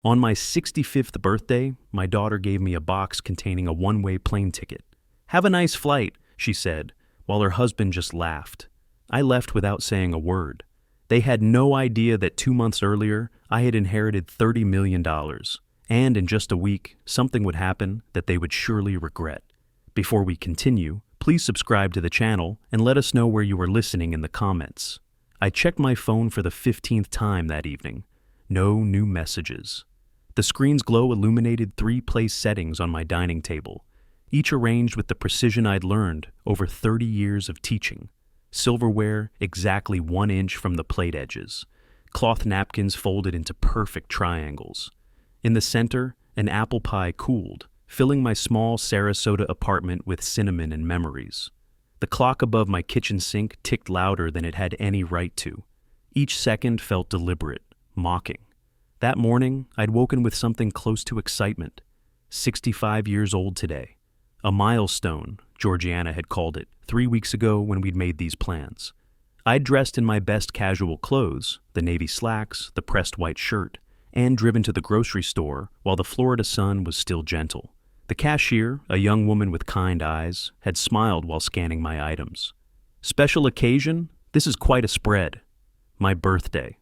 On my 65th birthday, my daughter gave me a box containing a one-way plane ticket. "Have a nice flight," she said, while her husband just laughed. I left without saying a word. They had no idea that 2 months earlier, I had inherited $30 million, and in just a week, something would happen that they would surely regret. Before we continue, please subscribe to the channel and let us know where you are listening in the comments. I checked my phone for the 15th time that evening. No new messages. The screen's glow illuminated 3 place settings on my dining table, each arranged with the precision I'd learned over 30 years of teaching. Silverware exactly 1 inch from the plate edges. Cloth napkins folded into perfect triangles. In the center, an apple pie cooled, filling my small Sarasota apartment with cinnamon and memories. The clock above my kitchen sink ticked louder than it had any right to. Each second felt deliberate, mocking. That morning, I'd woken with something close to excitement. 65 years old today. A milestone, Georgiana had called it, 3 weeks ago when we'd made these plans. I'd dressed in my best casual clothes, the navy slacks, the pressed white shirt, and driven to the grocery store while the Florida sun was still gentle. The cashier, a young woman with kind eyes, had smiled while scanning my items. "Special occasion? This is quite a spread." My birthday.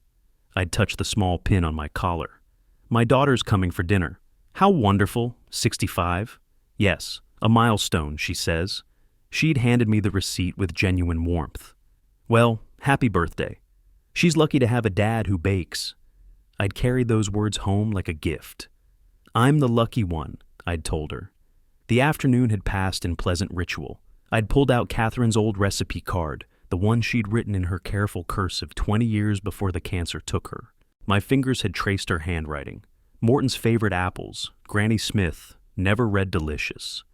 I'd touched the small pin on my collar. "My daughter's coming for dinner." "How wonderful, 65. "Yes, a milestone," she says. She'd handed me the receipt with genuine warmth. "Well, happy birthday. She's lucky to have a dad who bakes." I'd carried those words home like a gift. "I'm the lucky one," I'd told her. The afternoon had passed in pleasant ritual. I'd pulled out Catherine's old recipe card, the one she'd written in her careful cursive 20 years before the cancer took her. My fingers had traced her handwriting. Morton's favorite apples, Granny Smith, never read delicious.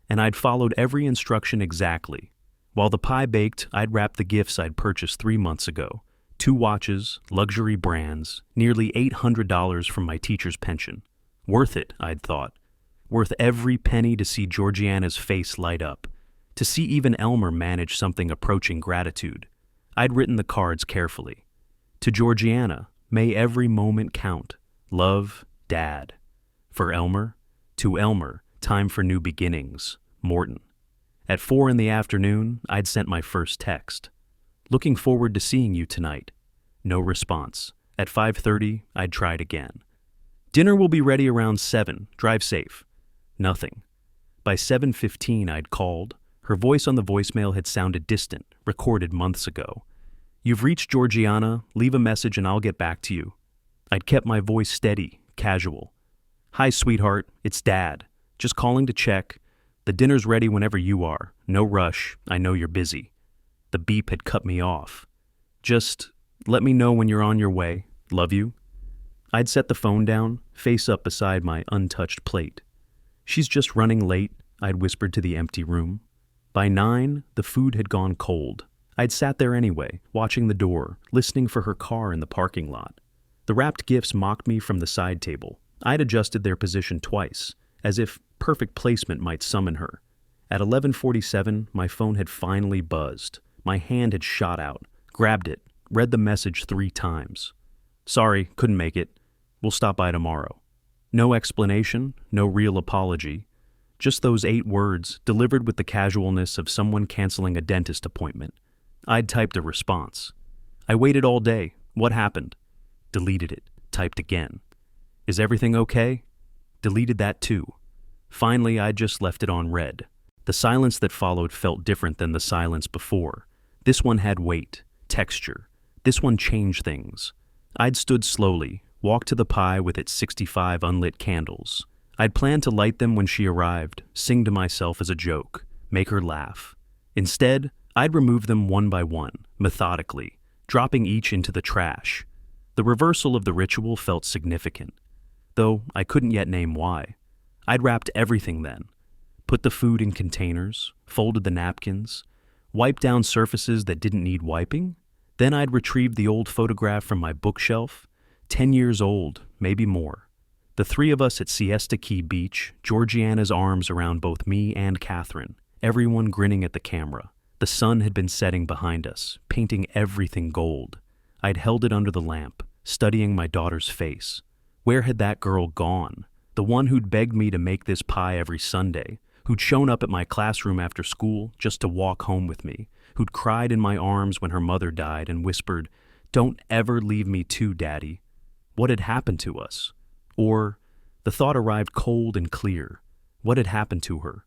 And I'd followed every instruction exactly. While the pie baked, I'd wrapped the gifts I'd purchased 3 months ago. 2 watches, luxury brands, nearly $800 from my teacher's pension. Worth it, I'd thought. Worth every penny to see Georgiana's face light up. To see even Elmer manage something approaching gratitude. I'd written the cards carefully. To Georgiana, may every moment count. Love, Dad. For Elmer, to Elmer, time for new beginnings. Morton. At 4 in the afternoon, I'd sent my first text. "Looking forward to seeing you tonight." No response. At 5:30, I'd tried again. "Dinner will be ready around 7. Drive safe." Nothing. By 7:15, I'd called. Her voice on the voicemail had sounded distant, recorded months ago. "You've reached Georgiana. Leave a message and I'll get back to you." I'd kept my voice steady, casual. "Hi, sweetheart. It's Dad. Just calling to check. The dinner's ready whenever you are. No rush. I know you're busy." The beep had cut me off. "Just let me know when you're on your way. Love you." I'd set the phone down, face up beside my untouched plate. "She's just running late," I'd whispered to the empty room. By 9, the food had gone cold. I'd sat there anyway, watching the door, listening for her car in the parking lot. The wrapped gifts mocked me from the side table. I'd adjusted their position twice, as if perfect placement might summon her. At 11:47, my phone had finally buzzed. My hand had shot out, grabbed it, read the message 3 times. "Sorry, couldn't make it. We'll stop by tomorrow." No explanation, no real apology. Just those 8 words, delivered with the casualness of someone canceling a dentist appointment. I'd typed a response. "I waited all day. What happened?" Deleted it, typed again. "Is everything okay?" Deleted that too. Finally, I just left it on read. The silence that followed felt different than the silence before. This one had weight, texture. This one changed things. I'd stood slowly, walked to the pie with its 65 unlit candles. I'd planned to light them when she arrived, sing to myself as a joke, make her laugh. Instead, I'd remove them one by one, methodically, dropping each into the trash. The reversal of the ritual felt significant, though I couldn't yet name why. I'd wrapped everything then, put the food in containers, folded the napkins, wiped down surfaces that didn't need wiping. Then I'd retrieved the old photograph from my bookshelf, 10 years old, maybe more. The 3 of us at Siesta Key Beach, Georgiana's arms around both me and Catherine, everyone grinning at the camera. The sun had been setting behind us, painting everything gold. I'd held it under the lamp, studying my daughter's face. Where had that girl gone? The one who'd begged me to make this pie every Sunday, who'd shown up at my classroom after school just to walk home with me, who'd cried in my arms when her mother died and whispered, "Don't ever leave me too, Daddy." What had happened to us? Or, the thought arrived cold and clear. What had happened to her?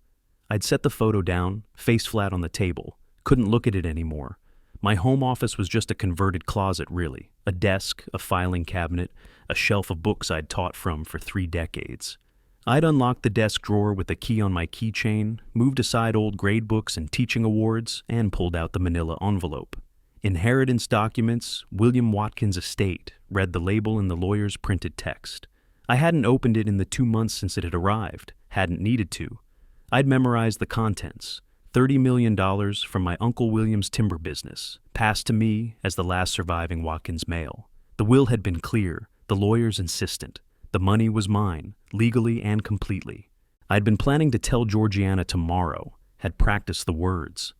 I'd set the photo down, face flat on the table, couldn't look at it anymore. My home office was just a converted closet, really. A desk, a filing cabinet, a shelf of books I'd taught from for 3 decades. I'd unlocked the desk drawer with a key on my keychain, moved aside old grade books and teaching awards, and pulled out the manila envelope. Inheritance documents, William Watkins estate, read the label in the lawyer's printed text. I hadn't opened it in the 2 months since it had arrived, hadn't needed to. I'd memorized the contents. $30 million from my Uncle William's timber business, passed to me as the last surviving Watkins male. The will had been clear, the lawyers insistent. The money was mine, legally and completely. I'd been planning to tell Georgiana tomorrow, had practiced the words.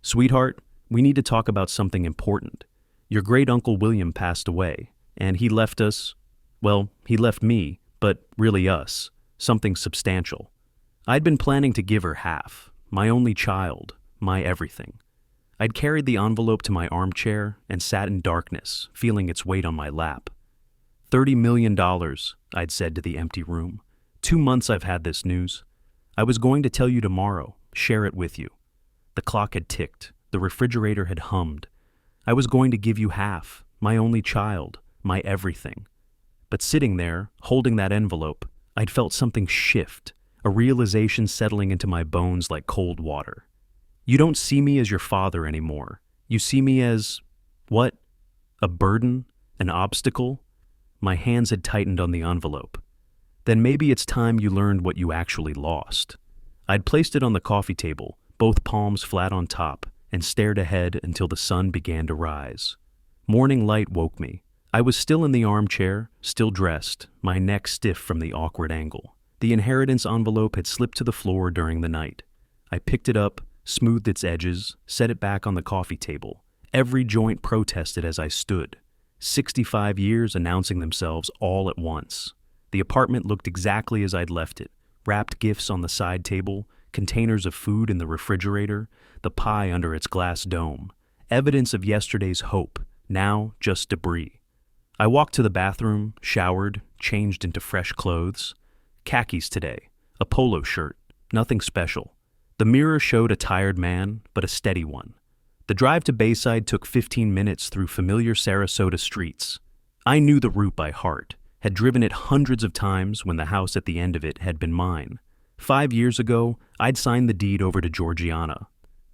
"Sweetheart, we need to talk about something important. Your great-uncle William passed away, and he left us, well, he left me, but really us, something substantial. I'd been planning to give her half. My only child, my everything. I'd carried the envelope to my armchair and sat in darkness, feeling its weight on my lap. $30 million, I'd said to the empty room. 2 months I've had this news. I was going to tell you tomorrow, share it with you. The clock had ticked, the refrigerator had hummed. I was going to give you half, my only child, my everything. But sitting there, holding that envelope, I'd felt something shift, a realization settling into my bones like cold water. You don't see me as your father anymore. You see me as, what? A burden? An obstacle? My hands had tightened on the envelope. Then maybe it's time you learned what you actually lost. I'd placed it on the coffee table, both palms flat on top, and stared ahead until the sun began to rise. Morning light woke me. I was still in the armchair, still dressed, my neck stiff from the awkward angle. The inheritance envelope had slipped to the floor during the night. I picked it up, smoothed its edges, set it back on the coffee table. Every joint protested as I stood. 65 years announcing themselves all at once. The apartment looked exactly as I'd left it. Wrapped gifts on the side table, containers of food in the refrigerator, the pie under its glass dome. Evidence of yesterday's hope, now just debris. I walked to the bathroom, showered, changed into fresh clothes. Khakis today, a polo shirt, nothing special. The mirror showed a tired man, but a steady one. The drive to Bayside took 15 minutes through familiar Sarasota streets. I knew the route by heart, had driven it hundreds of times when the house at the end of it had been mine. 5 years ago, I'd signed the deed over to Georgiana.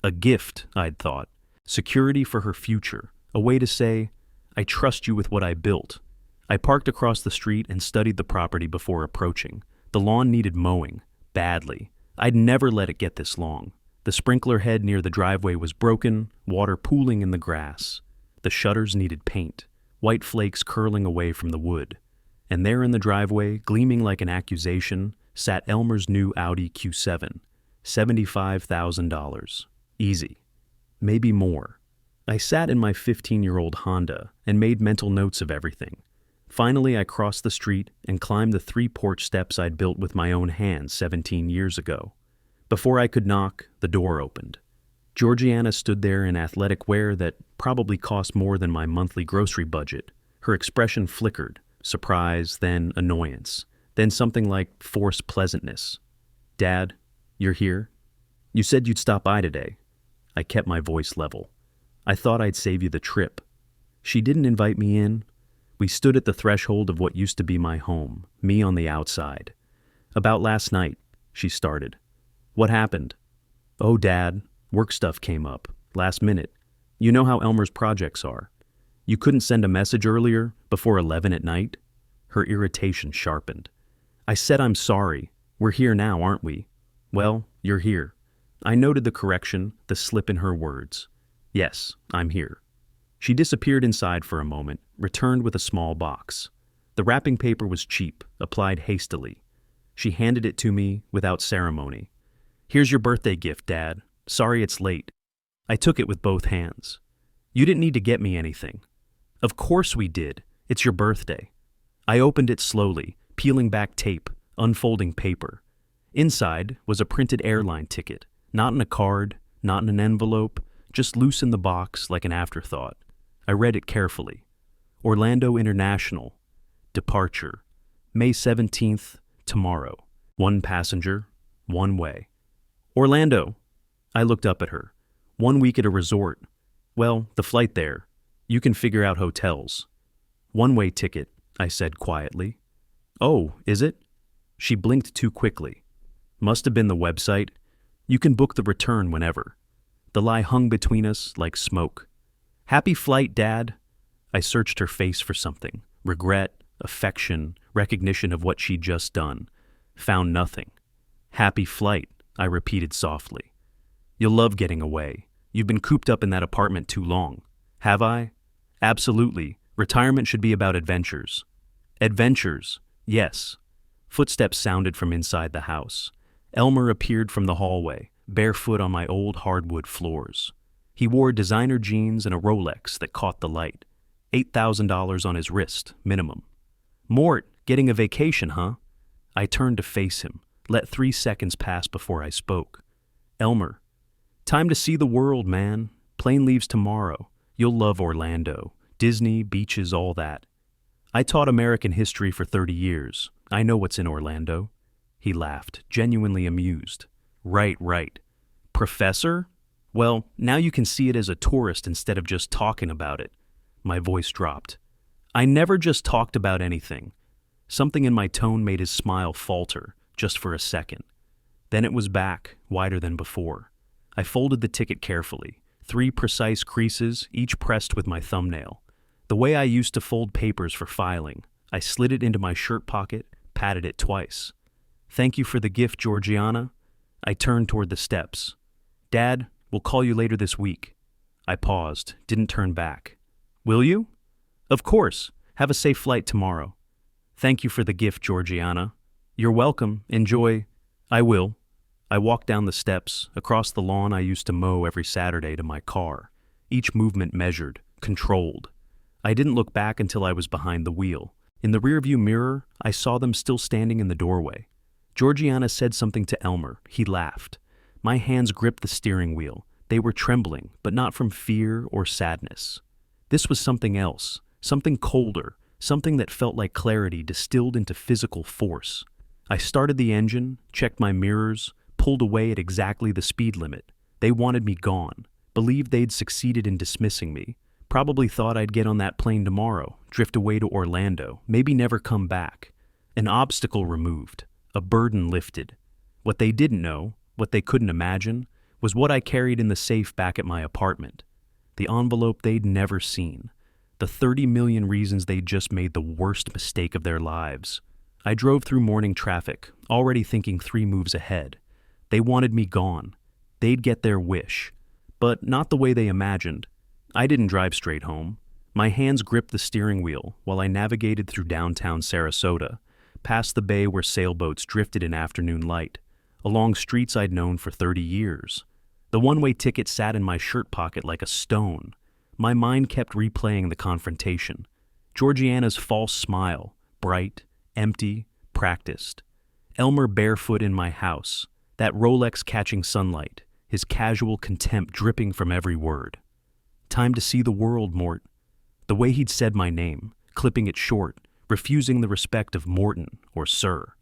A gift, I'd thought. Security for her future. A way to say, I trust you with what I built. I parked across the street and studied the property before approaching. The lawn needed mowing, badly. I'd never let it get this long. The sprinkler head near the driveway was broken, water pooling in the grass. The shutters needed paint, white flakes curling away from the wood. And there in the driveway, gleaming like an accusation, sat Elmer's new Audi Q7. $75,000. Easy. Maybe more. I sat in my 15-year-old Honda and made mental notes of everything. Finally, I crossed the street and climbed the 3 porch steps I'd built with my own hands 17 years ago. Before I could knock, the door opened. Georgiana stood there in athletic wear that probably cost more than my monthly grocery budget. Her expression flickered, surprise, then annoyance, then something like forced pleasantness. "Dad, you're here? You said you'd stop by today." I kept my voice level. "I thought I'd save you the trip." She didn't invite me in. We stood at the threshold of what used to be my home, me on the outside. "About last night," she started. "What happened?" "Oh, Dad, work stuff came up, last minute. You know how Elmer's projects are. You couldn't send a message earlier, before 11 at night?" Her irritation sharpened. "I said I'm sorry. We're here now, aren't we?" "Well, you're here." I noted the correction, the slip in her words. "Yes, I'm here." She disappeared inside for a moment, returned with a small box. The wrapping paper was cheap, applied hastily. She handed it to me without ceremony. "Here's your birthday gift, Dad. Sorry it's late." I took it with both hands. "You didn't need to get me anything." "Of course we did. It's your birthday." I opened it slowly, peeling back tape, unfolding paper. Inside was a printed airline ticket, not in a card, not in an envelope, just loose in the box like an afterthought. I read it carefully. Orlando International. Departure. May 17th, tomorrow. 1 passenger, 1 way. Orlando. I looked up at her. 1 week at a resort. Well, the flight there. You can figure out hotels. 1-way ticket, I said quietly. Oh, is it? She blinked too quickly. Must have been the website. You can book the return whenever. The lie hung between us like smoke. Happy flight, Dad. I searched her face for something. Regret, affection, recognition of what she'd just done. Found nothing. Happy flight, I repeated softly. You'll love getting away. You've been cooped up in that apartment too long. Have I? Absolutely. Retirement should be about adventures. Adventures, yes. Footsteps sounded from inside the house. Elmer appeared from the hallway, barefoot on my old hardwood floors. He wore designer jeans and a Rolex that caught the light. $8,000 on his wrist, minimum. Mort, getting a vacation, huh? I turned to face him, let 3 seconds pass before I spoke. Elmer, time to see the world, man. Plane leaves tomorrow. You'll love Orlando. Disney, beaches, all that. I taught American history for 30 years. I know what's in Orlando. He laughed, genuinely amused. Right. Professor? Well, now you can see it as a tourist instead of just talking about it. My voice dropped. I never just talked about anything. Something in my tone made his smile falter, just for a second. Then it was back, wider than before. I folded the ticket carefully, 3 precise creases, each pressed with my thumbnail. The way I used to fold papers for filing. I slid it into my shirt pocket, patted it twice. Thank you for the gift, Georgiana. I turned toward the steps. Dad, we'll call you later this week. I paused, didn't turn back. Will you? Of course. Have a safe flight tomorrow. Thank you for the gift, Georgiana. You're welcome. Enjoy. I will. I walked down the steps, across the lawn I used to mow every Saturday to my car, each movement measured, controlled. I didn't look back until I was behind the wheel. In the rearview mirror, I saw them still standing in the doorway. Georgiana said something to Elmer. He laughed. My hands gripped the steering wheel. They were trembling, but not from fear or sadness. This was something else, something colder, something that felt like clarity distilled into physical force. I started the engine, checked my mirrors, pulled away at exactly the speed limit. They wanted me gone, believed they'd succeeded in dismissing me, probably thought I'd get on that plane tomorrow, drift away to Orlando, maybe never come back. An obstacle removed, a burden lifted. What they didn't know, what they couldn't imagine, was what I carried in the safe back at my apartment. The envelope they'd never seen. The 30 million reasons they'd just made the worst mistake of their lives. I drove through morning traffic, already thinking 3 moves ahead. They wanted me gone. They'd get their wish. But not the way they imagined. I didn't drive straight home. My hands gripped the steering wheel while I navigated through downtown Sarasota, past the bay where sailboats drifted in afternoon light, along streets I'd known for 30 years. The one-way ticket sat in my shirt pocket like a stone. My mind kept replaying the confrontation. Georgiana's false smile, bright, empty, practiced. Elmer barefoot in my house, that Rolex catching sunlight, his casual contempt dripping from every word. Time to see the world, Mort. The way he'd said my name, clipping it short, refusing the respect of Morton or Sir.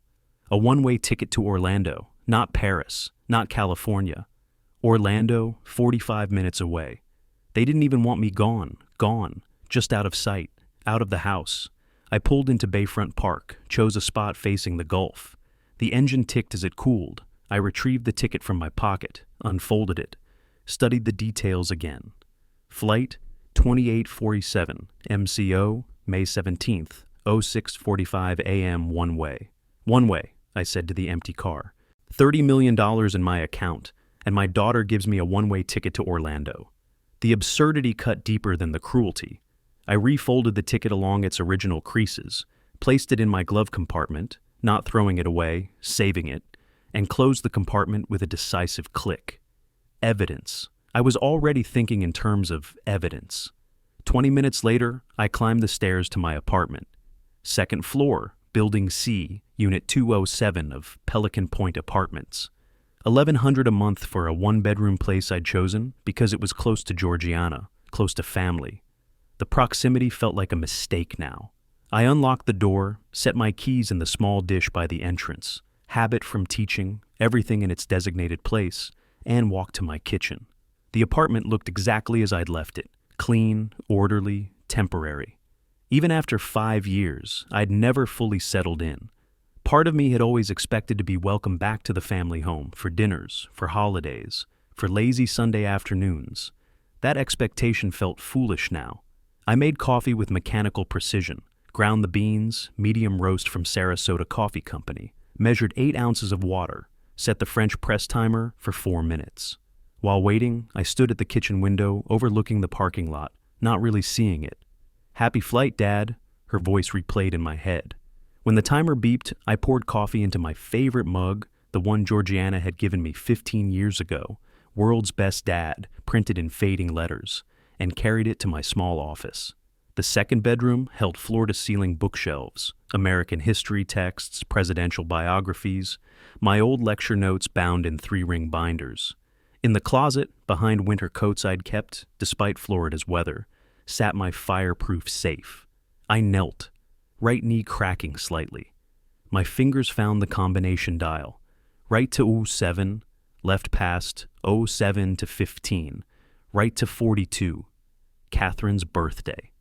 A one-way ticket to Orlando, not Paris, not California. Orlando, 45 minutes away. They didn't even want me gone, just out of sight, out of the house. I pulled into Bayfront Park, chose a spot facing the Gulf. The engine ticked as it cooled. I retrieved the ticket from my pocket, unfolded it, studied the details again. Flight 2847, MCO, May 17th, 06:45 a.m. one way. One way, I said to the empty car. $30 million in my account, and my daughter gives me a one-way ticket to Orlando. The absurdity cut deeper than the cruelty. I refolded the ticket along its original creases, placed it in my glove compartment, not throwing it away, saving it, and closed the compartment with a decisive click. Evidence. I was already thinking in terms of evidence. 20 minutes later, I climbed the stairs to my apartment. Second floor, Building C, Unit 207 of Pelican Point Apartments. $1,100 a month for a one-bedroom place I'd chosen because it was close to Georgiana, close to family. The proximity felt like a mistake now. I unlocked the door, set my keys in the small dish by the entrance, habit from teaching, everything in its designated place, and walked to my kitchen. The apartment looked exactly as I'd left it, clean, orderly, temporary. Even after 5 years, I'd never fully settled in. Part of me had always expected to be welcomed back to the family home for dinners, for holidays, for lazy Sunday afternoons. That expectation felt foolish now. I made coffee with mechanical precision, ground the beans, medium roast from Sarasota Coffee Company, measured 8 ounces of water, set the French press timer for 4 minutes. While waiting, I stood at the kitchen window overlooking the parking lot, not really seeing it. "Happy flight, Dad," her voice replayed in my head. When the timer beeped, I poured coffee into my favorite mug, the one Georgiana had given me 15 years ago, "World's Best Dad," printed in fading letters, and carried it to my small office. The second bedroom held floor-to-ceiling bookshelves, American history texts, presidential biographies, my old lecture notes bound in 3-ring binders. In the closet, behind winter coats I'd kept, despite Florida's weather, sat my fireproof safe. I knelt, right knee cracking slightly. My fingers found the combination dial. Right to 07, left past 07 to 15, right to 42. Catherine's birthday.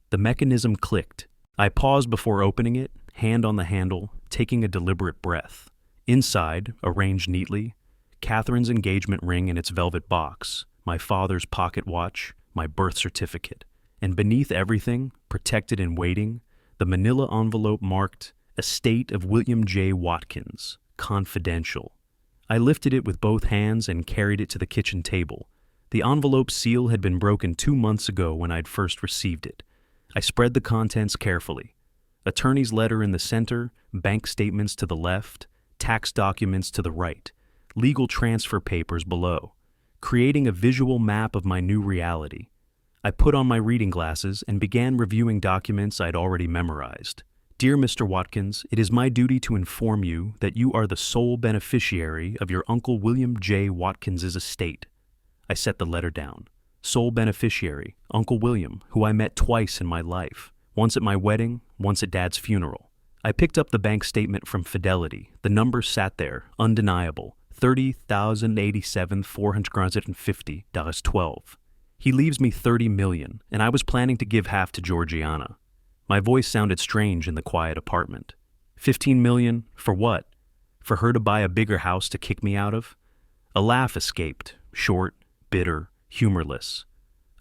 The mechanism clicked. I paused before opening it, hand on the handle, taking a deliberate breath. Inside, arranged neatly, Catherine's engagement ring in its velvet box, my father's pocket watch, my birth certificate. And beneath everything, protected and waiting, the manila envelope marked "Estate of William J. Watkins, Confidential." I lifted it with both hands and carried it to the kitchen table. The envelope seal had been broken 2 months ago when I'd first received it. I spread the contents carefully. Attorney's letter in the center, bank statements to the left, tax documents to the right, legal transfer papers below, creating a visual map of my new reality. I put on my reading glasses and began reviewing documents I'd already memorized. "Dear Mr. Watkins, it is my duty to inform you that you are the sole beneficiary of your Uncle William J. Watkins's estate." I set the letter down. Sole beneficiary, Uncle William, who I met twice in my life, once at my wedding, once at Dad's funeral. I picked up the bank statement from Fidelity. The number sat there, undeniable, $30,087,450.12. He leaves me $30 million, and I was planning to give half to Georgiana. My voice sounded strange in the quiet apartment. $15 million, for what? For her to buy a bigger house to kick me out of? A laugh escaped, short, bitter, humorless.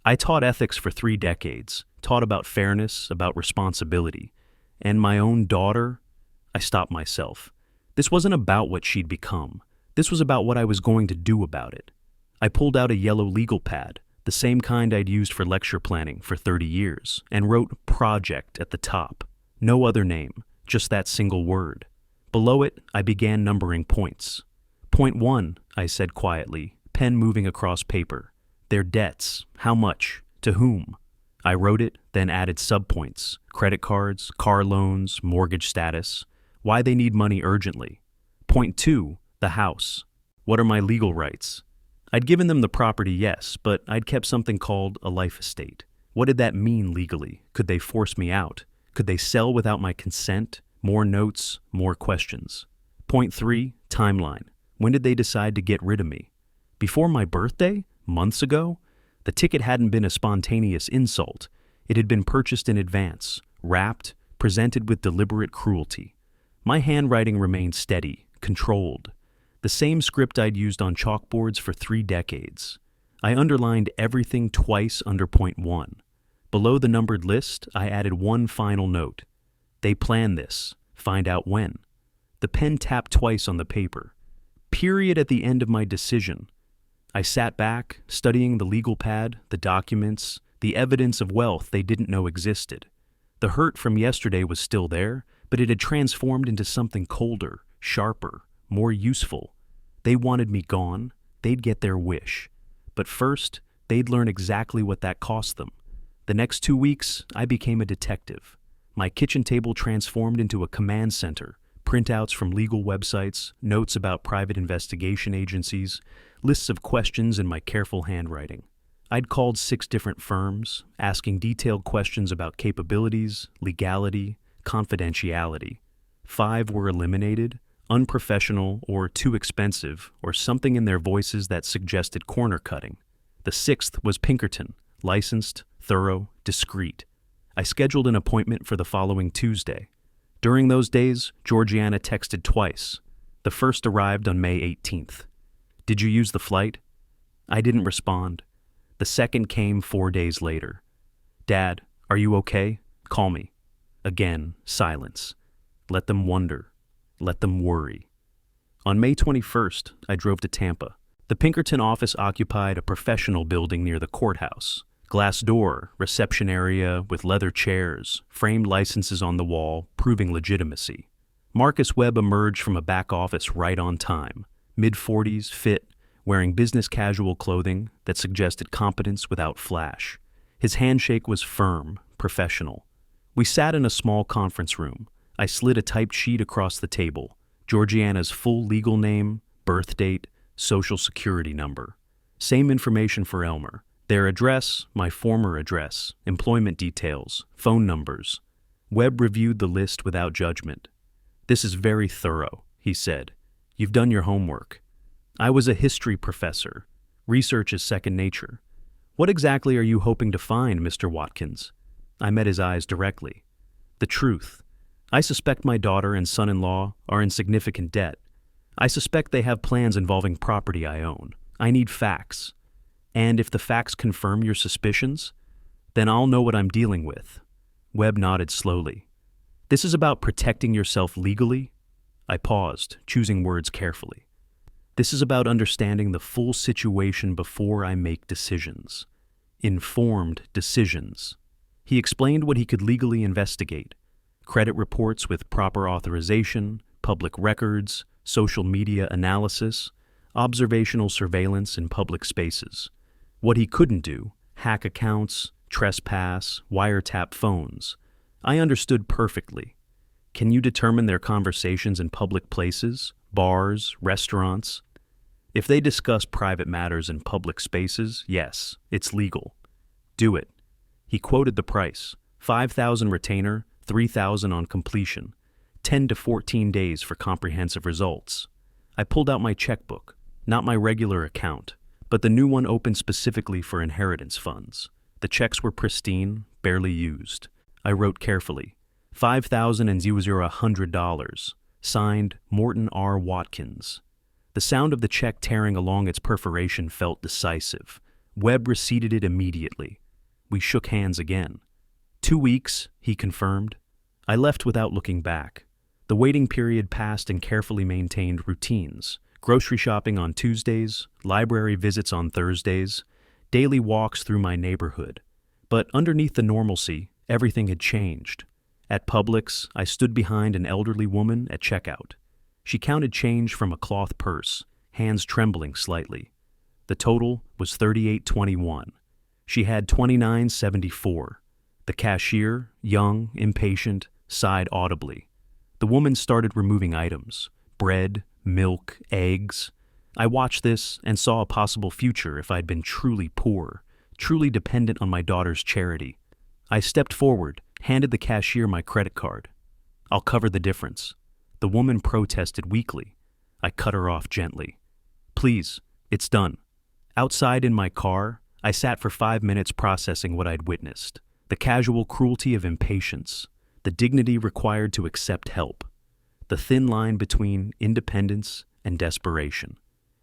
I taught ethics for 3 decades, taught about fairness, about responsibility. And my own daughter? I stopped myself. This wasn't about what she'd become. This was about what I was going to do about it. I pulled out a yellow legal pad, the same kind I'd used for lecture planning for 30 years, and wrote "Project" at the top. No other name, just that single word. Below it, I began numbering points. "Point 1, I said quietly, pen moving across paper. "Their debts. How much? To whom?" I wrote it, then added subpoints: credit cards, car loans, mortgage status, why they need money urgently. Point 2, the house. What are my legal rights? I'd given them the property, yes, but I'd kept something called a life estate. What did that mean legally? Could they force me out? Could they sell without my consent? More notes, more questions. Point 3, timeline. When did they decide to get rid of me? Before my birthday? Months ago? The ticket hadn't been a spontaneous insult. It had been purchased in advance, wrapped, presented with deliberate cruelty. My handwriting remained steady, controlled. The same script I'd used on chalkboards for 3 decades. I underlined everything twice under point 1. Below the numbered list, I added one final note. They planned this. Find out when. The pen tapped twice on the paper. Period at the end of my decision. I sat back, studying the legal pad, the documents, the evidence of wealth they didn't know existed. The hurt from yesterday was still there, but it had transformed into something colder, sharper, more useful. They wanted me gone. They'd get their wish. But first, they'd learn exactly what that cost them. The next 2 weeks, I became a detective. My kitchen table transformed into a command center, printouts from legal websites, notes about private investigation agencies, lists of questions in my careful handwriting. I'd called 6 different firms, asking detailed questions about capabilities, legality, confidentiality. 5 were eliminated, unprofessional or too expensive, or something in their voices that suggested corner cutting. The 6th was Pinkerton, licensed, thorough, discreet. I scheduled an appointment for the following Tuesday. During those days, Georgiana texted twice. The first arrived on May 18th. "Did you use the flight?" I didn't respond. The second came 4 days later. "Dad, are you okay? Call me." Again, silence. Let them wonder. Let them worry. On May 21st, I drove to Tampa. The Pinkerton office occupied a professional building near the courthouse. Glass door, reception area with leather chairs, framed licenses on the wall, proving legitimacy. Marcus Webb emerged from a back office right on time. Mid-40s, fit, wearing business casual clothing that suggested competence without flash. His handshake was firm, professional. We sat in a small conference room. I slid a typed sheet across the table. Georgiana's full legal name, birth date, social security number. Same information for Elmer. Their address, my former address, employment details, phone numbers. Webb reviewed the list without judgment. "This is very thorough," he said. "You've done your homework." I was a history professor. Research is second nature. "What exactly are you hoping to find, Mr. Watkins?" I met his eyes directly. "The truth. I suspect my daughter and son-in-law are in significant debt. I suspect they have plans involving property I own. I need facts. And if the facts confirm your suspicions, then I'll know what I'm dealing with." Webb nodded slowly. "This is about protecting yourself legally?" I paused, choosing words carefully. "This is about understanding the full situation before I make decisions. Informed decisions." He explained what he could legally investigate. Credit reports with proper authorization, public records, social media analysis, observational surveillance in public spaces. What he couldn't do, hack accounts, trespass, wiretap phones. I understood perfectly. Can you determine their conversations in public places, bars, restaurants? If they discuss private matters in public spaces, yes, it's legal. Do it. He quoted the price, $5,000 retainer, $3,000 on completion, 10 to 14 days for comprehensive results. I pulled out my checkbook, not my regular account, but the new one opened specifically for inheritance funds. The checks were pristine, barely used. I wrote carefully, $5,000, signed Morton R. Watkins. The sound of the check tearing along its perforation felt decisive. Webb receipted it immediately. We shook hands again. 2 weeks, he confirmed. I left without looking back. The waiting period passed in carefully maintained routines. Grocery shopping on Tuesdays, library visits on Thursdays, daily walks through my neighborhood. But underneath the normalcy, everything had changed. At Publix, I stood behind an elderly woman at checkout. She counted change from a cloth purse, hands trembling slightly. The total was $38.21. She had $29.74. The cashier, young, impatient, sighed audibly. The woman started removing items: bread, milk, eggs. I watched this and saw a possible future if I'd been truly poor, truly dependent on my daughter's charity. I stepped forward, handed the cashier my credit card. "I'll cover the difference." The woman protested weakly. I cut her off gently. "Please, it's done." Outside in my car, I sat for 5 minutes processing what I'd witnessed. The casual cruelty of impatience, the dignity required to accept help, the thin line between independence and desperation.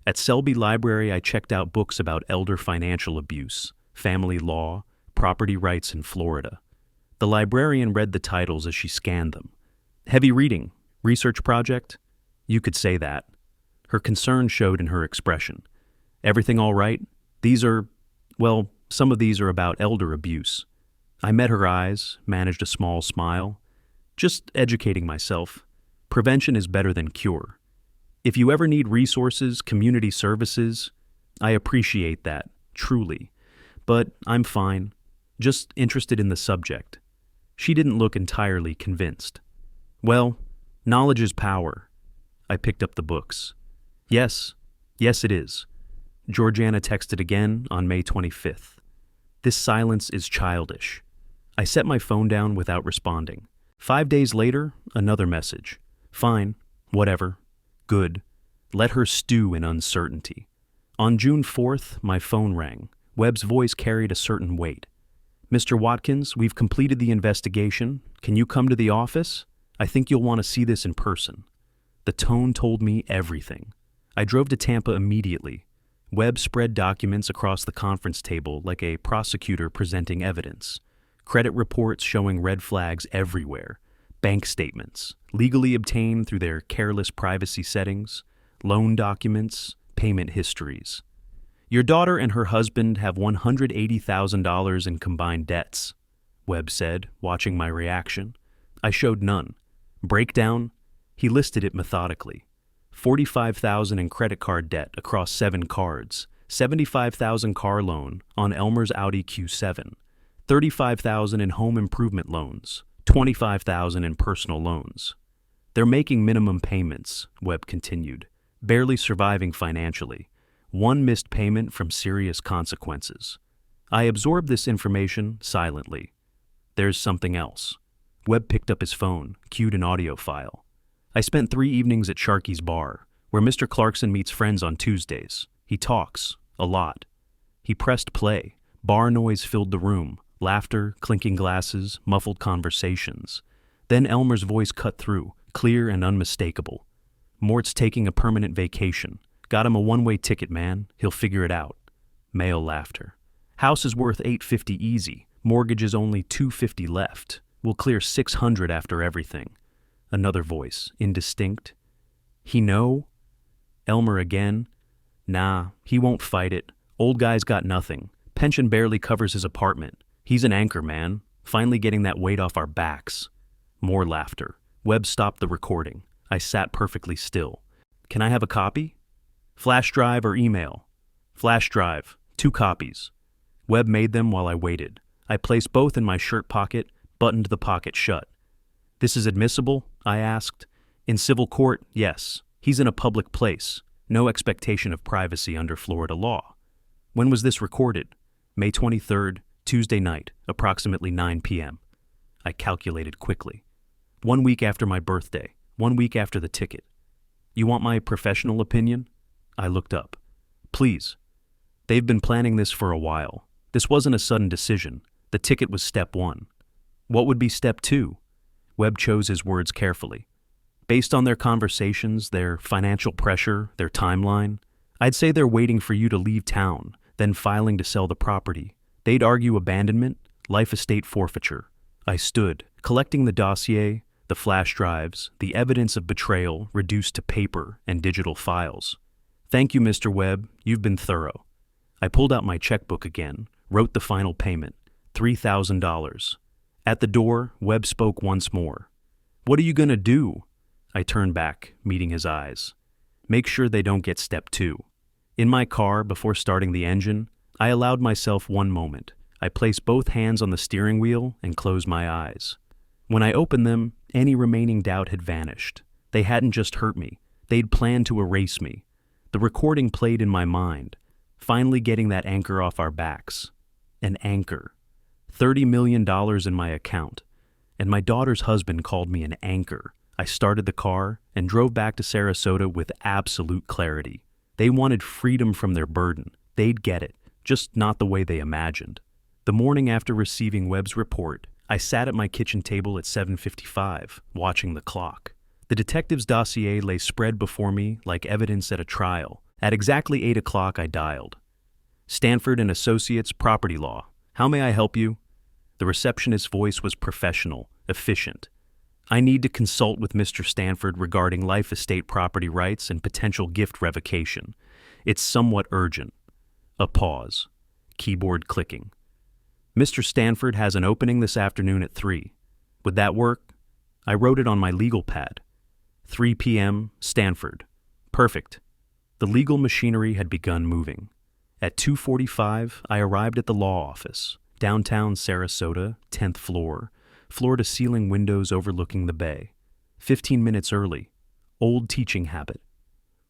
At Selby Library, I checked out books about elder financial abuse, family law, property rights in Florida. The librarian read the titles as she scanned them. "Heavy reading, research project?" You could say that. Her concern showed in her expression. "Everything all right? Some of these are about elder abuse." I met her eyes, managed a small smile. "Just educating myself. Prevention is better than cure. If you ever need resources, community services, I appreciate that, truly. But I'm fine. Just interested in the subject." She didn't look entirely convinced. Well, knowledge is power. I picked up the books. Yes, it is. Georgiana texted again on May 25th. This silence is childish. I set my phone down without responding. 5 days later, another message. Fine, whatever, good. Let her stew in uncertainty. On June 4th, my phone rang. Webb's voice carried a certain weight. Mr. Watkins, we've completed the investigation. Can you come to the office? I think you'll want to see this in person. The tone told me everything. I drove to Tampa immediately. Webb spread documents across the conference table like a prosecutor presenting evidence. Credit reports showing red flags everywhere. Bank statements, legally obtained through their careless privacy settings. Loan documents, payment histories. Your daughter and her husband have $180,000 in combined debts, Webb said, watching my reaction. I showed none. Breakdown? He listed it methodically. $45,000 in credit card debt across 7 cards, $75,000 car loan on Elmer's Audi Q7, $35,000 in home improvement loans, $25,000 in personal loans. They're making minimum payments, Webb continued, barely surviving financially. 1 missed payment from serious consequences. I absorbed this information silently. There's something else. Webb picked up his phone, cued an audio file. I spent 3 evenings at Sharky's bar, where Mr. Clarkson meets friends on Tuesdays. He talks, a lot. He pressed play. Bar noise filled the room. Laughter, clinking glasses, muffled conversations. Then Elmer's voice cut through, clear and unmistakable. Mort's taking a permanent vacation. Got him a one-way ticket, man. He'll figure it out. Male laughter. House is worth $850 easy. Mortgage is only $250 left. We'll clear $600 after everything. Another voice, indistinct. He know? Elmer again. Nah, he won't fight it. Old guy's got nothing. Pension barely covers his apartment. He's an anchor, man. Finally getting that weight off our backs. More laughter. Webb stopped the recording. I sat perfectly still. Can I have a copy? Flash drive or email? Flash drive. 2 copies. Webb made them while I waited. I placed both in my shirt pocket, buttoned the pocket shut. This is admissible? I asked. In civil court, yes. He's in a public place. No expectation of privacy under Florida law. When was this recorded? May 23rd, Tuesday night, approximately 9 p.m. I calculated quickly. 1 week after my birthday. 1 week after the ticket. You want my professional opinion? I looked up. Please. They've been planning this for a while. This wasn't a sudden decision. The ticket was step 1. What would be step 2? Webb chose his words carefully. Based on their conversations, their financial pressure, their timeline, I'd say they're waiting for you to leave town, then filing to sell the property. They'd argue abandonment, life estate forfeiture. I stood, collecting the dossier, the flash drives, the evidence of betrayal reduced to paper and digital files. Thank you, Mr. Webb. You've been thorough. I pulled out my checkbook again, wrote the final payment, $3,000. At the door, Webb spoke once more. What are you going to do? I turned back, meeting his eyes. Make sure they don't get step 2. In my car, before starting the engine, I allowed myself 1 moment. I placed both hands on the steering wheel and closed my eyes. When I opened them, any remaining doubt had vanished. They hadn't just hurt me. They'd planned to erase me. The recording played in my mind, finally getting that anchor off our backs. An anchor. $30 million in my account. And my daughter's husband called me an anchor. I started the car and drove back to Sarasota with absolute clarity. They wanted freedom from their burden. They'd get it, just not the way they imagined. The morning after receiving Webb's report, I sat at my kitchen table at 7:55, watching the clock. The detective's dossier lay spread before me like evidence at a trial. At exactly 8 o'clock, I dialed. Stanford and Associates, Property Law. How may I help you? The receptionist's voice was professional, efficient. I need to consult with Mr. Stanford regarding life estate property rights and potential gift revocation. It's somewhat urgent. A pause. Keyboard clicking. Mr. Stanford has an opening this afternoon at 3. Would that work? I wrote it on my legal pad. 3 p.m., Stanford. Perfect. The legal machinery had begun moving. At 2:45, I arrived at the law office, downtown Sarasota, 10th floor, floor-to-ceiling windows overlooking the bay. 15 minutes early. Old teaching habit.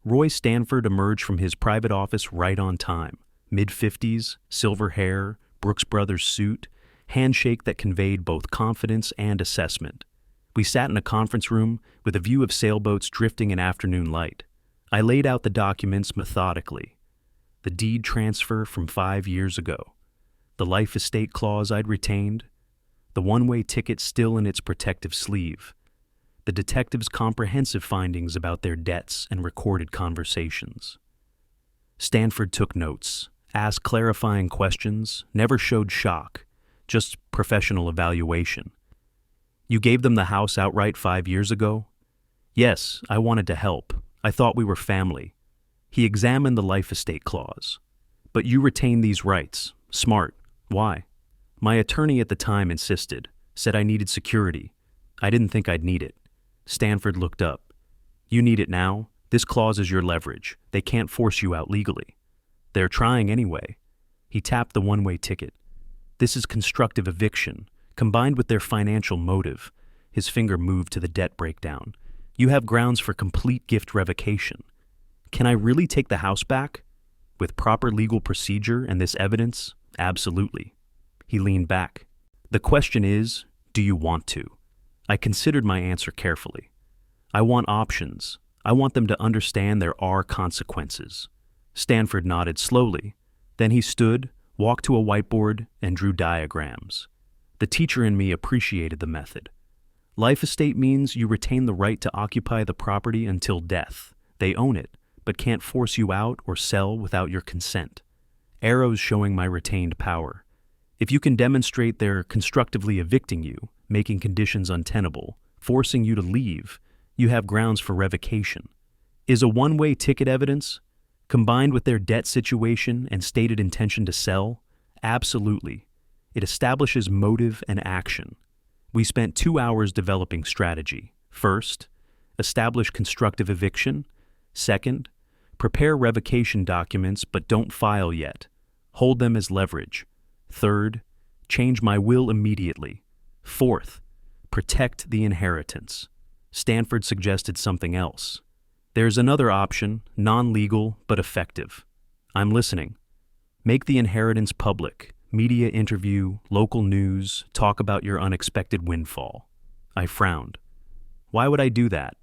Roy Stanford emerged from his private office right on time. Mid-50s, silver hair, Brooks Brothers suit, handshake that conveyed both confidence and assessment. We sat in a conference room with a view of sailboats drifting in afternoon light. I laid out the documents methodically. The deed transfer from 5 years ago. The life estate clause I'd retained. The one-way ticket still in its protective sleeve. The detective's comprehensive findings about their debts and recorded conversations. Stanford took notes, asked clarifying questions, never showed shock, just professional evaluation. You gave them the house outright 5 years ago? Yes, I wanted to help. I thought we were family. He examined the life estate clause. But you retain these rights. Smart. Why? My attorney at the time insisted, said I needed security. I didn't think I'd need it. Stanford looked up. You need it now? This clause is your leverage. They can't force you out legally. They're trying anyway. He tapped the one-way ticket. This is constructive eviction, combined with their financial motive. His finger moved to the debt breakdown. You have grounds for complete gift revocation. Can I really take the house back? With proper legal procedure and this evidence? Absolutely. He leaned back. The question is, do you want to? I considered my answer carefully. I want options. I want them to understand there are consequences. Stanford nodded slowly. Then he stood, walked to a whiteboard, and drew diagrams. The teacher in me appreciated the method. Life estate means you retain the right to occupy the property until death. They own it, but can't force you out or sell without your consent. Arrows showing my retained power. If you can demonstrate they're constructively evicting you, making conditions untenable, forcing you to leave, you have grounds for revocation. Is a one-way ticket evidence? Combined with their debt situation and stated intention to sell? Absolutely. It establishes motive and action. We spent 2 hours developing strategy. First, establish constructive eviction. Second, prepare revocation documents but don't file yet. Hold them as leverage. Third, change my will immediately. Fourth, protect the inheritance. Stanford suggested something else. There's another option, non-legal but effective. I'm listening. Make the inheritance public. Media interview, local news, talk about your unexpected windfall. I frowned. Why would I do that?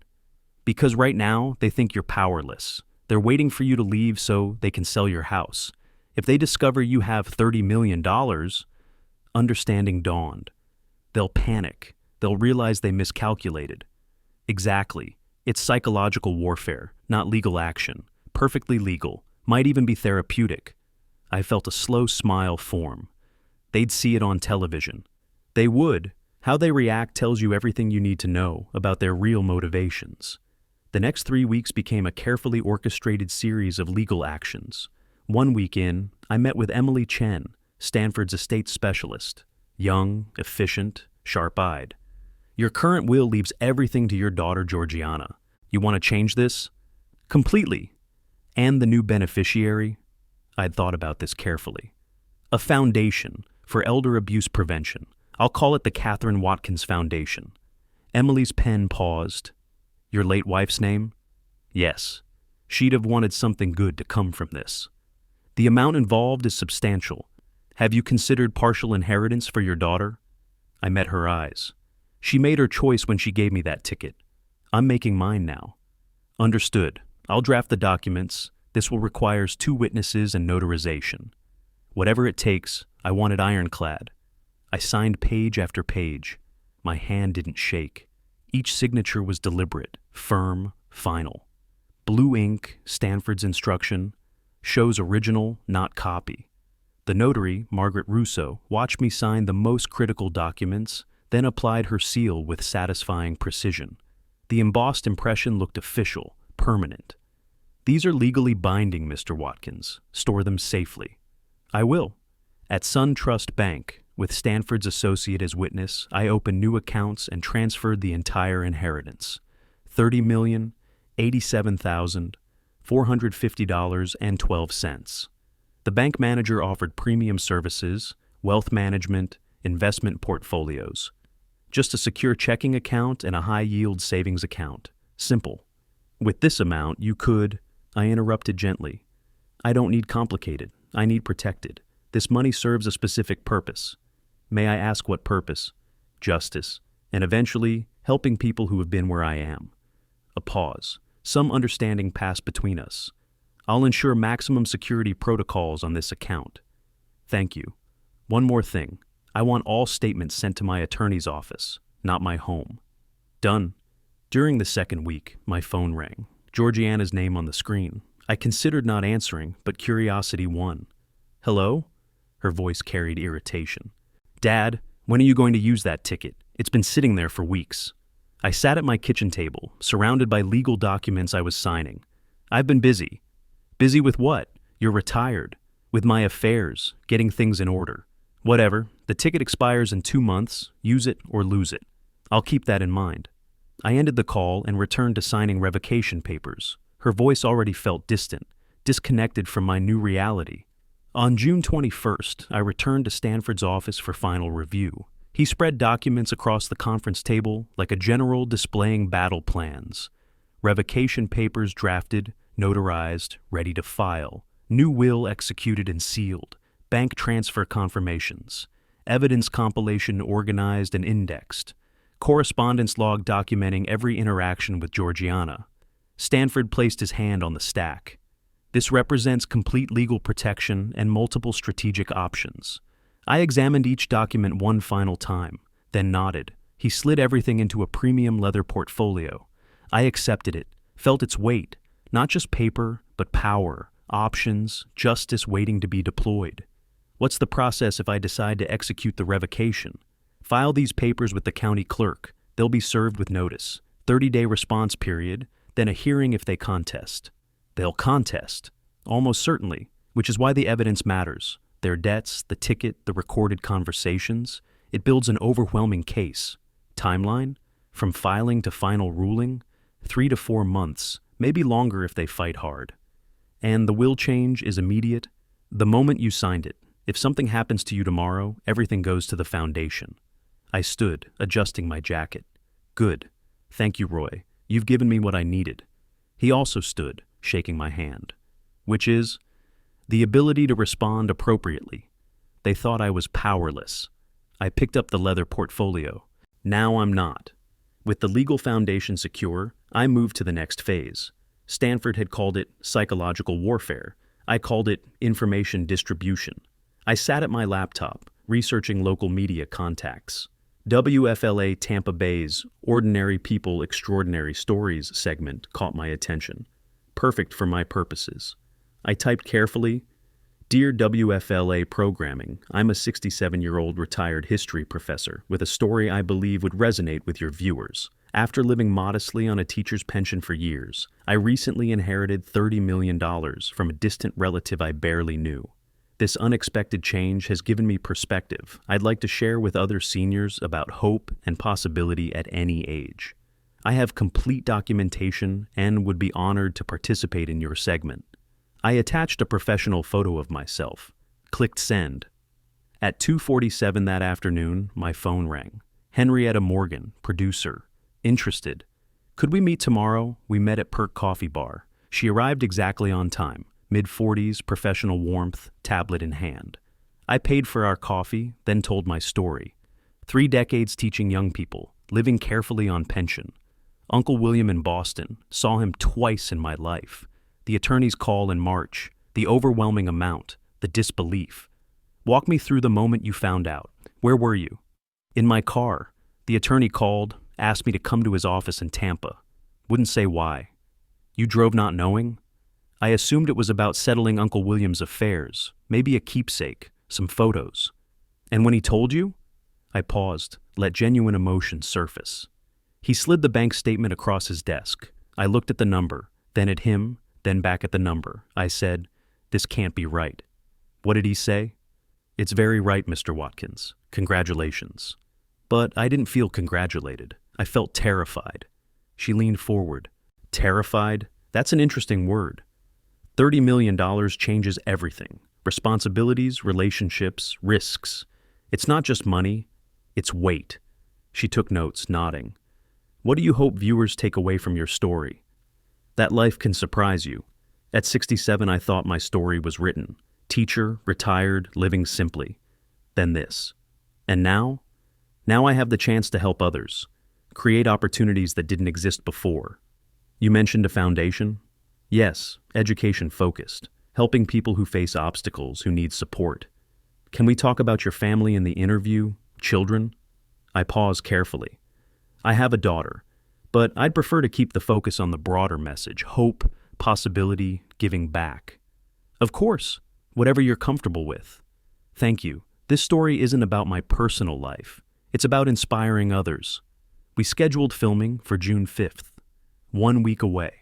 Because right now, they think you're powerless. They're waiting for you to leave so they can sell your house. If they discover you have $30 million, understanding dawned. They'll panic. They'll realize they miscalculated. Exactly. It's psychological warfare, not legal action. Perfectly legal. Might even be therapeutic. I felt a slow smile form. They'd see it on television. They would. How they react tells you everything you need to know about their real motivations. The next 3 weeks became a carefully orchestrated series of legal actions. 1 week in, I met with Emily Chen, Stanford's estate specialist. Young, efficient, sharp-eyed. Your current will leaves everything to your daughter Georgiana. You want to change this? Completely. And the new beneficiary? I'd thought about this carefully. A foundation for elder abuse prevention. I'll call it the Catherine Watkins Foundation. Emily's pen paused. Your late wife's name? Yes. She'd have wanted something good to come from this. The amount involved is substantial. Have you considered partial inheritance for your daughter? I met her eyes. She made her choice when she gave me that ticket. I'm making mine now. Understood. I'll draft the documents. This will require 2 witnesses and notarization. Whatever it takes, I want it ironclad. I signed page after page. My hand didn't shake. Each signature was deliberate, firm, final. Blue ink, Stanford's instruction, shows original, not copy. The notary, Margaret Russo, watched me sign the most critical documents, then applied her seal with satisfying precision. The embossed impression looked official, permanent. These are legally binding, Mr. Watkins. Store them safely. I will. At Sun Trust Bank, with Stanford's associate as witness, I opened new accounts and transferred the entire inheritance. $30,087,450.12. The bank manager offered premium services, wealth management, investment portfolios. Just a secure checking account and a high-yield savings account. Simple. With this amount, you could... I interrupted gently. I don't need complicated. I need protected. This money serves a specific purpose. May I ask what purpose? Justice. And eventually, helping people who have been where I am. A pause. Some understanding passed between us. I'll ensure maximum security protocols on this account. Thank you. One more thing. I want all statements sent to my attorney's office, not my home. Done. During the second week, my phone rang. Georgiana's name on the screen. I considered not answering, but curiosity won. Hello? Her voice carried irritation. Dad, when are you going to use that ticket? It's been sitting there for weeks. I sat at my kitchen table, surrounded by legal documents I was signing. I've been busy. Busy with what? You're retired. With my affairs, getting things in order. Whatever, the ticket expires in 2 months. Use it or lose it. I'll keep that in mind. I ended the call and returned to signing revocation papers. Her voice already felt distant, disconnected from my new reality. On June 21st, I returned to Stanford's office for final review. He spread documents across the conference table like a general displaying battle plans. Revocation papers drafted, notarized, ready to file. New will executed and sealed. Bank transfer confirmations. Evidence compilation organized and indexed. Correspondence log documenting every interaction with Georgiana. Stanford placed his hand on the stack. This represents complete legal protection and multiple strategic options. I examined each document one final time, then nodded. He slid everything into a premium leather portfolio. I accepted it, felt its weight, not just paper, but power, options, justice waiting to be deployed. What's the process if I decide to execute the revocation? File these papers with the county clerk. They'll be served with notice. 30-day response period, then a hearing if they contest. They'll contest, almost certainly, which is why the evidence matters. Their debts, the ticket, the recorded conversations. It builds an overwhelming case. Timeline? From filing to final ruling? 3 to 4 months, maybe longer if they fight hard. And the will change is immediate. The moment you signed it. If something happens to you tomorrow, everything goes to the foundation. I stood, adjusting my jacket. Good. Thank you, Roy. You've given me what I needed. He also stood, shaking my hand. Which is? The ability to respond appropriately. They thought I was powerless. I picked up the leather portfolio. Now I'm not. With the legal foundation secure, I moved to the next phase. Stanford had called it psychological warfare. I called it information distribution. I sat at my laptop, researching local media contacts. WFLA Tampa Bay's Ordinary People Extraordinary Stories segment caught my attention. Perfect for my purposes. I typed carefully, Dear WFLA Programming, I'm a 67-year-old retired history professor with a story I believe would resonate with your viewers. After living modestly on a teacher's pension for years, I recently inherited $30 million from a distant relative I barely knew. This unexpected change has given me perspective I'd like to share with other seniors about hope and possibility at any age. I have complete documentation and would be honored to participate in your segment. I attached a professional photo of myself. Clicked send. At 2:47 that afternoon, my phone rang. Henrietta Morgan, producer. Interested. Could we meet tomorrow? We met at Perk Coffee Bar. She arrived exactly on time. Mid-40s, professional warmth, tablet in hand. I paid for our coffee, then told my story. 3 decades teaching young people, living carefully on pension. Uncle William in Boston, saw him twice in my life. The attorney's call in March, the overwhelming amount, the disbelief. Walk me through the moment you found out. Where were you? In my car. The attorney called, asked me to come to his office in Tampa. Wouldn't say why. You drove not knowing? I assumed it was about settling Uncle William's affairs, maybe a keepsake, some photos. And when he told you? I paused, let genuine emotion surface. He slid the bank statement across his desk. I looked at the number, then at him, then back at the number. I said, "This can't be right." What did he say? "It's very right, Mr. Watkins. Congratulations." But I didn't feel congratulated. I felt terrified. She leaned forward. Terrified? That's an interesting word. $30 million changes everything. Responsibilities, relationships, risks. It's not just money, it's weight. She took notes, nodding. What do you hope viewers take away from your story? That life can surprise you. At 67, I thought my story was written. Teacher, retired, living simply. Then this. And now? Now I have the chance to help others. Create opportunities that didn't exist before. You mentioned a foundation? Yes, education-focused. Helping people who face obstacles, who need support. Can we talk about your family in the interview? Children? I pause carefully. I have a daughter, but I'd prefer to keep the focus on the broader message: hope, possibility, giving back. Of course, whatever you're comfortable with. Thank you. This story isn't about my personal life. It's about inspiring others. We scheduled filming for June 5th, 1 week away.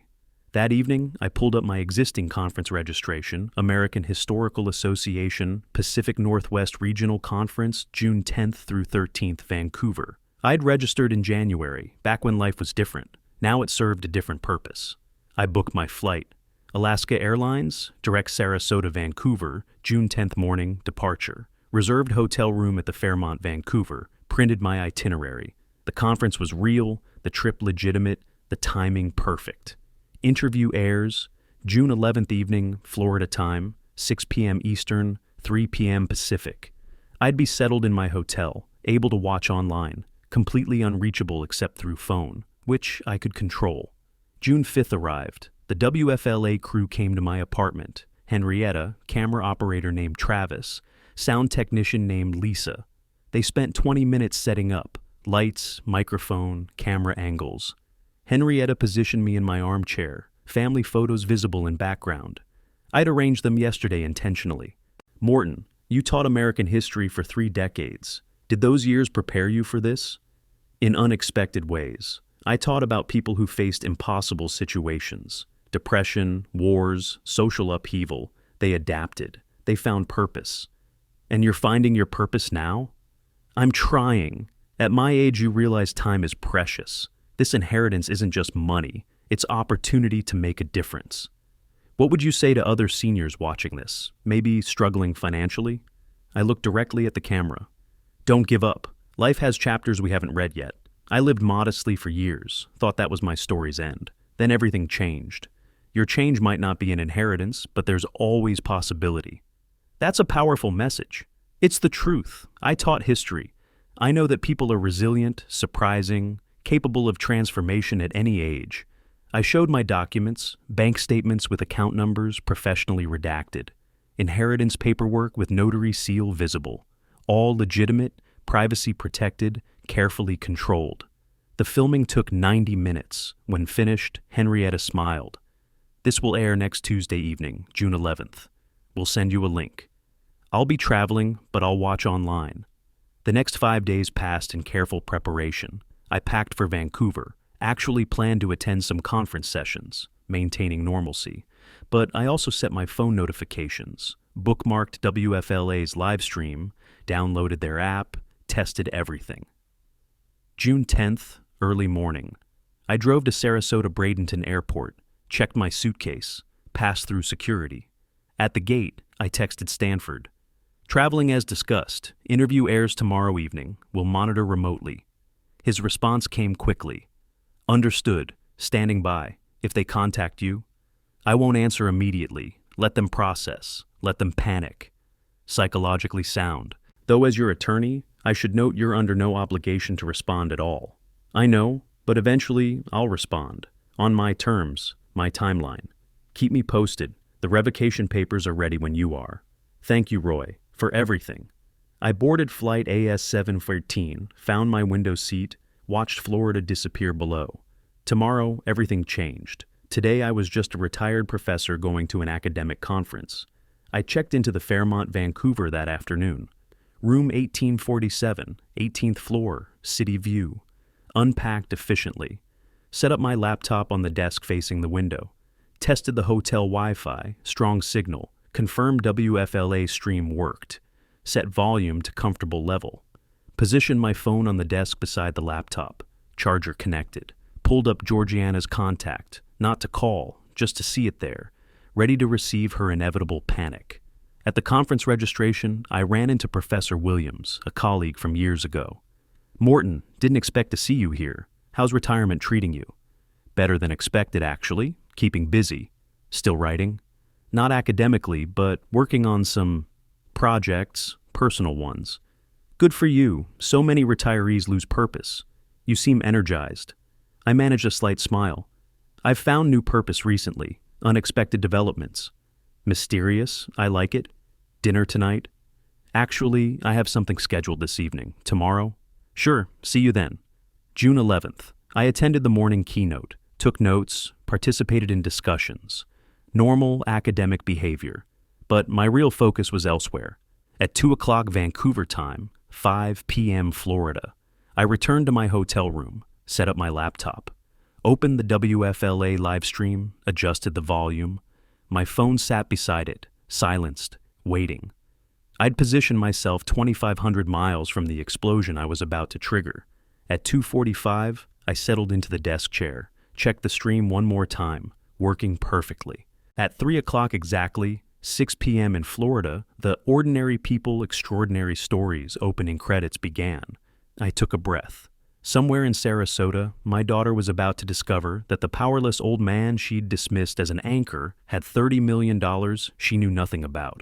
That evening, I pulled up my existing conference registration, American Historical Association, Pacific Northwest Regional Conference, June 10th through 13th, Vancouver. I'd registered in January, back when life was different. Now it served a different purpose. I booked my flight. Alaska Airlines, direct Sarasota, Vancouver, June 10th morning, departure. Reserved hotel room at the Fairmont, Vancouver. Printed my itinerary. The conference was real, the trip legitimate, the timing perfect. Interview airs, June 11th evening, Florida time, 6 p.m. Eastern, 3 p.m. Pacific. I'd be settled in my hotel, able to watch online, completely unreachable except through phone, which I could control. June 5th arrived. The WFLA crew came to my apartment. Henrietta, camera operator named Travis, sound technician named Lisa. They spent 20 minutes setting up, lights, microphone, camera angles. Henrietta positioned me in my armchair, family photos visible in background. I'd arranged them yesterday intentionally. Morton, you taught American history for 3 decades. Did those years prepare you for this? In unexpected ways. I taught about people who faced impossible situations. Depression, wars, social upheaval. They adapted. They found purpose. And you're finding your purpose now? I'm trying. At my age, you realize time is precious. This inheritance isn't just money, it's opportunity to make a difference. What would you say to other seniors watching this, maybe struggling financially? I looked directly at the camera. Don't give up. Life has chapters we haven't read yet. I lived modestly for years, thought that was my story's end. Then everything changed. Your change might not be an inheritance, but there's always possibility. That's a powerful message. It's the truth. I taught history. I know that people are resilient, surprising, capable of transformation at any age. I showed my documents, bank statements with account numbers professionally redacted, inheritance paperwork with notary seal visible, all legitimate, privacy protected, carefully controlled. The filming took 90 minutes. When finished, Henrietta smiled. This will air next Tuesday evening, June 11th. We'll send you a link. I'll be traveling, but I'll watch online. The next 5 days passed in careful preparation. I packed for Vancouver, actually planned to attend some conference sessions, maintaining normalcy, but I also set my phone notifications, bookmarked WFLA's live stream, downloaded their app, tested everything. June 10th, early morning. I drove to Sarasota Bradenton Airport, checked my suitcase, passed through security. At the gate, I texted Stanford. Traveling as discussed, interview airs tomorrow evening, we'll monitor remotely. His response came quickly. Understood, standing by. If they contact you, I won't answer immediately. Let them process. Let them panic. Psychologically sound. Though as your attorney, I should note you're under no obligation to respond at all. I know, but eventually I'll respond. On my terms, my timeline. Keep me posted. The revocation papers are ready when you are. Thank you, Roy, for everything. I boarded flight AS714, found my window seat, watched Florida disappear below. Tomorrow, everything changed. Today I was just a retired professor going to an academic conference. I checked into the Fairmont, Vancouver that afternoon. Room 1847, 18th floor, city view. Unpacked efficiently. Set up my laptop on the desk facing the window. Tested the hotel Wi-Fi, strong signal. Confirmed WFLA stream worked. Set volume to comfortable level. Positioned my phone on the desk beside the laptop. Charger connected. Pulled up Georgiana's contact, not to call, just to see it there, ready to receive her inevitable panic. At the conference registration, I ran into Professor Williams, a colleague from years ago. Morton, didn't expect to see you here. How's retirement treating you? Better than expected, actually. Keeping busy. Still writing? Not academically, but working on some projects, personal ones. Good for you. So many retirees lose purpose. You seem energized. I managed a slight smile. I've found new purpose recently. Unexpected developments. Mysterious, I like it. Dinner tonight? Actually, I have something scheduled this evening. Tomorrow? Sure, see you then. June 11th. I attended the morning keynote, took notes, participated in discussions. Normal academic behavior. But my real focus was elsewhere. At 2 o'clock Vancouver time, 5 p.m. Florida, I returned to my hotel room, set up my laptop, opened the WFLA live stream, adjusted the volume. My phone sat beside it, silenced, waiting. I'd positioned myself 2,500 miles from the explosion I was about to trigger. At 2:45, I settled into the desk chair, checked the stream one more time, working perfectly. At 3 o'clock exactly, 6 p.m. in Florida, the Ordinary People, Extraordinary Stories opening credits began. I took a breath. Somewhere in Sarasota, my daughter was about to discover that the powerless old man she'd dismissed as an anchor had $30 million she knew nothing about.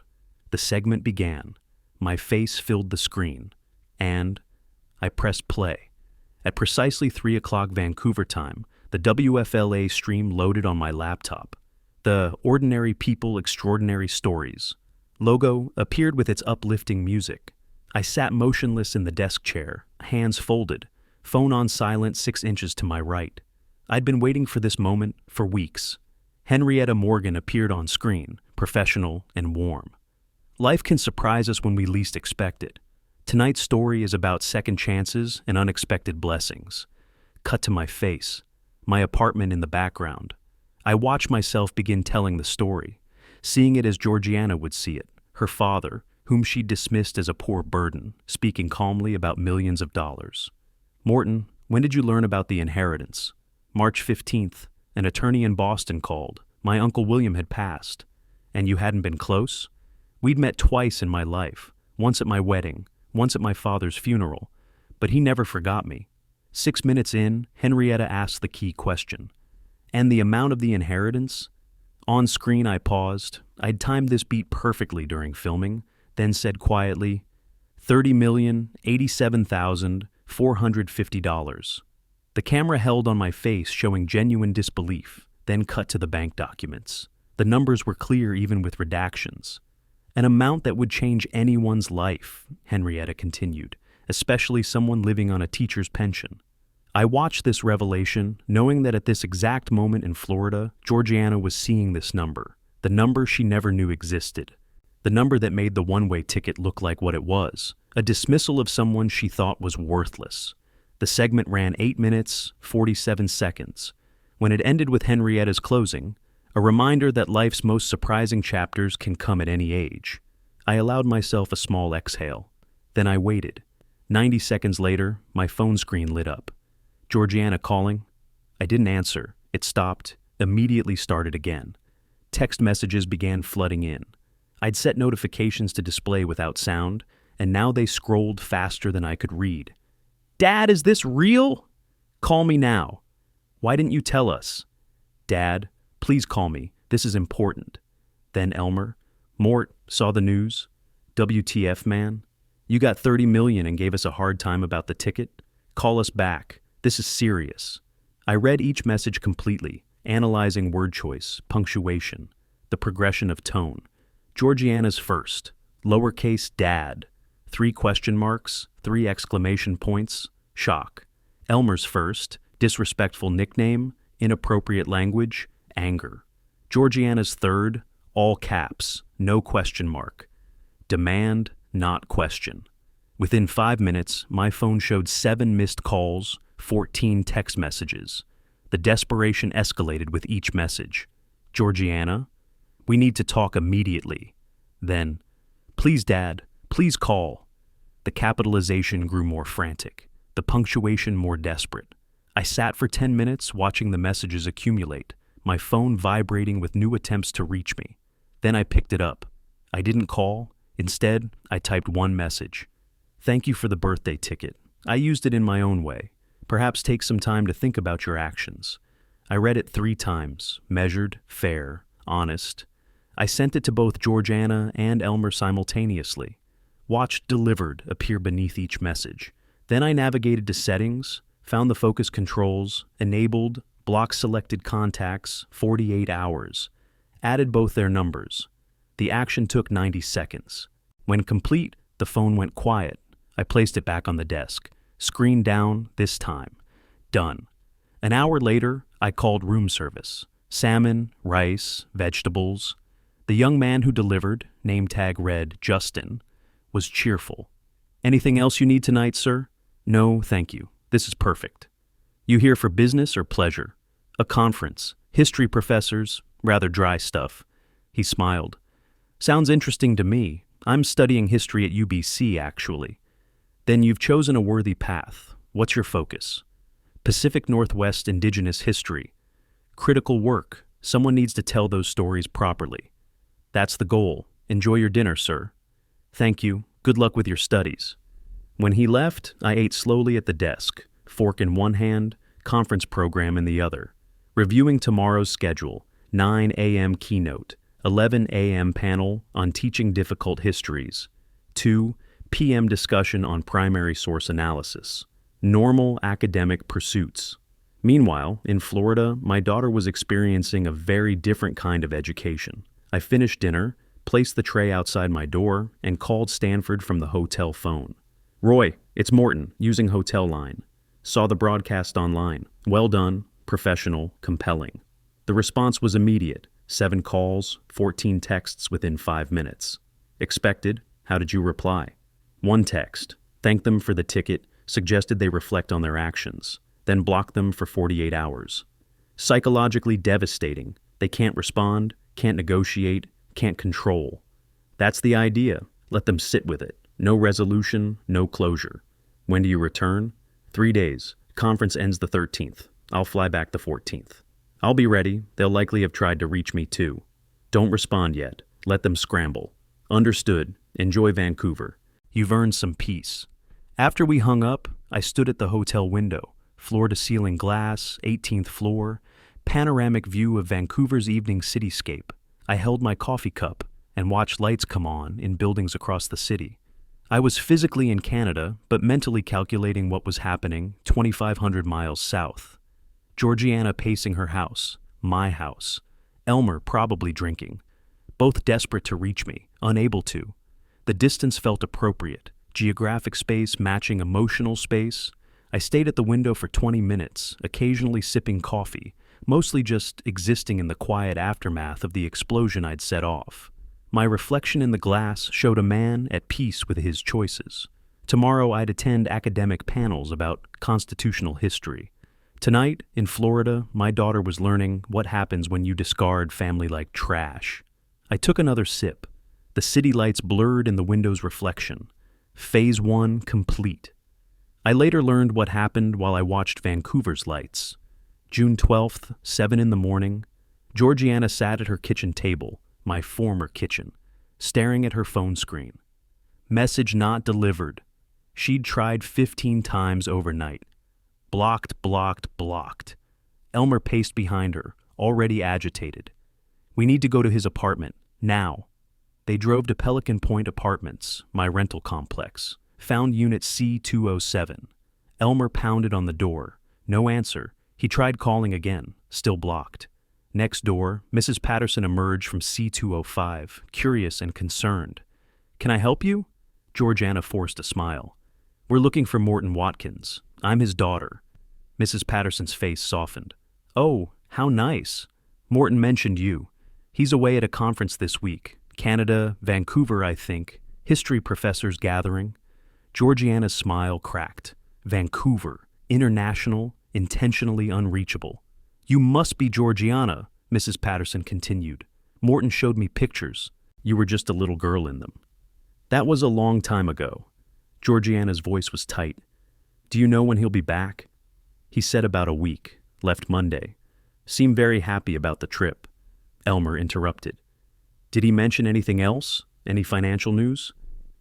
The segment began. My face filled the screen. And I pressed play. At precisely 3 o'clock Vancouver time, the WFLA stream loaded on my laptop. The Ordinary People, Extraordinary Stories logo appeared with its uplifting music. I sat motionless in the desk chair, hands folded, phone on silent 6 inches to my right. I'd been waiting for this moment for weeks. Henrietta Morgan appeared on screen, professional and warm. Life can surprise us when we least expect it. Tonight's story is about second chances and unexpected blessings. Cut to my face, my apartment in the background. I watch myself begin telling the story, seeing it as Georgiana would see it, her father, whom she dismissed as a poor burden, speaking calmly about millions of dollars. Morton, when did you learn about the inheritance? March 15th, an attorney in Boston called. My Uncle William had passed. And you hadn't been close? We'd met twice in my life, once at my wedding, once at my father's funeral, but he never forgot me. 6 minutes in, Henrietta asked the key question. And the amount of the inheritance? On screen I paused. I'd timed this beat perfectly during filming, then said quietly, $30,087,450. The camera held on my face, showing genuine disbelief, then cut to the bank documents. The numbers were clear even with redactions. An amount that would change anyone's life, Henrietta continued, especially someone living on a teacher's pension. I watched this revelation, knowing that at this exact moment in Florida, Georgiana was seeing this number, the number she never knew existed, the number that made the one-way ticket look like what it was, a dismissal of someone she thought was worthless. The segment ran 8 minutes, 47 seconds. When it ended with Henrietta's closing, a reminder that life's most surprising chapters can come at any age, I allowed myself a small exhale. Then I waited. 90 seconds later, my phone screen lit up. Georgiana calling? I didn't answer. It stopped, immediately started again. Text messages began flooding in. I'd set notifications to display without sound, and now they scrolled faster than I could read. Dad, is this real? Call me now. Why didn't you tell us? Dad, please call me. This is important. Then Elmer. Mort, saw the news? WTF, man? You got $30 million and gave us a hard time about the ticket? Call us back. This is serious. I read each message completely, analyzing word choice, punctuation, the progression of tone. Georgiana's first, lowercase dad, 3 question marks, 3 exclamation points, shock. Elmer's first, disrespectful nickname, inappropriate language, anger. Georgiana's third, all caps, no question mark. Demand, not question. Within 5 minutes, my phone showed 7 missed calls, 14 text messages. The desperation escalated with each message. Georgiana, we need to talk immediately. Then, please, Dad, please call. The capitalization grew more frantic, the punctuation more desperate. I sat for 10 minutes watching the messages accumulate, my phone vibrating with new attempts to reach me. Then I picked it up. I didn't call. Instead, I typed one message. Thank you for the birthday ticket. I used it in my own way. Perhaps take some time to think about your actions. I read it 3 times, measured, fair, honest. I sent it to both Georgiana and Elmer simultaneously. Watched delivered appear beneath each message. Then I navigated to settings, found the focus controls, enabled, block selected contacts, 48 hours. Added both their numbers. The action took 90 seconds. When complete, the phone went quiet. I placed it back on the desk. Screen down this time. Done. An hour later, I called room service. Salmon, rice, vegetables. The young man who delivered, name tag read Justin, was cheerful. Anything else you need tonight, sir? No, thank you. This is perfect. You here for business or pleasure? A conference. History professors, rather dry stuff. He smiled. Sounds interesting to me. I'm studying history at UBC, actually. Then you've chosen a worthy path. What's your focus? Pacific Northwest Indigenous history. Critical work. Someone needs to tell those stories properly. That's the goal. Enjoy your dinner, sir. Thank you. Good luck with your studies. When he left, I ate slowly at the desk, fork in one hand, conference program in the other. Reviewing tomorrow's schedule, 9 a.m. keynote, 11 a.m. panel on teaching difficult histories, 2 p.m. discussion on primary source analysis. Normal academic pursuits. Meanwhile, in Florida, my daughter was experiencing a very different kind of education. I finished dinner, placed the tray outside my door, and called Stanford from the hotel phone. Roy, it's Morton, using hotel line. Saw the broadcast online. Well done, professional, compelling. The response was immediate. 7 calls, 14 texts within 5 minutes. Expected. How did you reply? 1 text. Thanked them for the ticket, suggested they reflect on their actions, then blocked them for 48 hours. Psychologically devastating. They can't respond, can't negotiate, can't control. That's the idea. Let them sit with it. No resolution, no closure. When do you return? 3 days. Conference ends the 13th. I'll fly back the 14th. I'll be ready. They'll likely have tried to reach me too. Don't respond yet. Let them scramble. Understood. Enjoy Vancouver. You've earned some peace. After we hung up, I stood at the hotel window. Floor-to-ceiling glass, 18th floor, panoramic view of Vancouver's evening cityscape. I held my coffee cup and watched lights come on in buildings across the city. I was physically in Canada, but mentally calculating what was happening 2,500 miles south. Georgiana pacing her house, my house. Elmer probably drinking. Both desperate to reach me, unable to. The distance felt appropriate, geographic space matching emotional space. I stayed at the window for 20 minutes, occasionally sipping coffee, mostly just existing in the quiet aftermath of the explosion I'd set off. My reflection in the glass showed a man at peace with his choices. Tomorrow I'd attend academic panels about constitutional history. Tonight, in Florida, my daughter was learning what happens when you discard family like trash. I took another sip. The city lights blurred in the window's reflection. Phase 1 complete. I later learned what happened while I watched Vancouver's lights. June 12th, 7 in the morning, Georgiana sat at her kitchen table, my former kitchen, staring at her phone screen. Message not delivered. She'd tried 15 times overnight. Blocked, blocked, blocked. Elmer paced behind her, already agitated. We need to go to his apartment, now. They drove to Pelican Point Apartments, my rental complex. Found unit C207. Elmer pounded on the door. No answer. He tried calling again, still blocked. Next door, Mrs. Patterson emerged from C205, curious and concerned. Can I help you? Georgiana forced a smile. We're looking for Morton Watkins. I'm his daughter. Mrs. Patterson's face softened. Oh, how nice. Morton mentioned you. He's away at a conference this week. Canada, Vancouver, I think. History professors gathering. Georgiana's smile cracked. Vancouver. International, intentionally unreachable. You must be Georgiana, Mrs. Patterson continued. Morton showed me pictures. You were just a little girl in them. That was a long time ago. Georgiana's voice was tight. Do you know when he'll be back? He said about a week. Left Monday. Seemed very happy about the trip. Elmer interrupted. Did he mention anything else? Any financial news?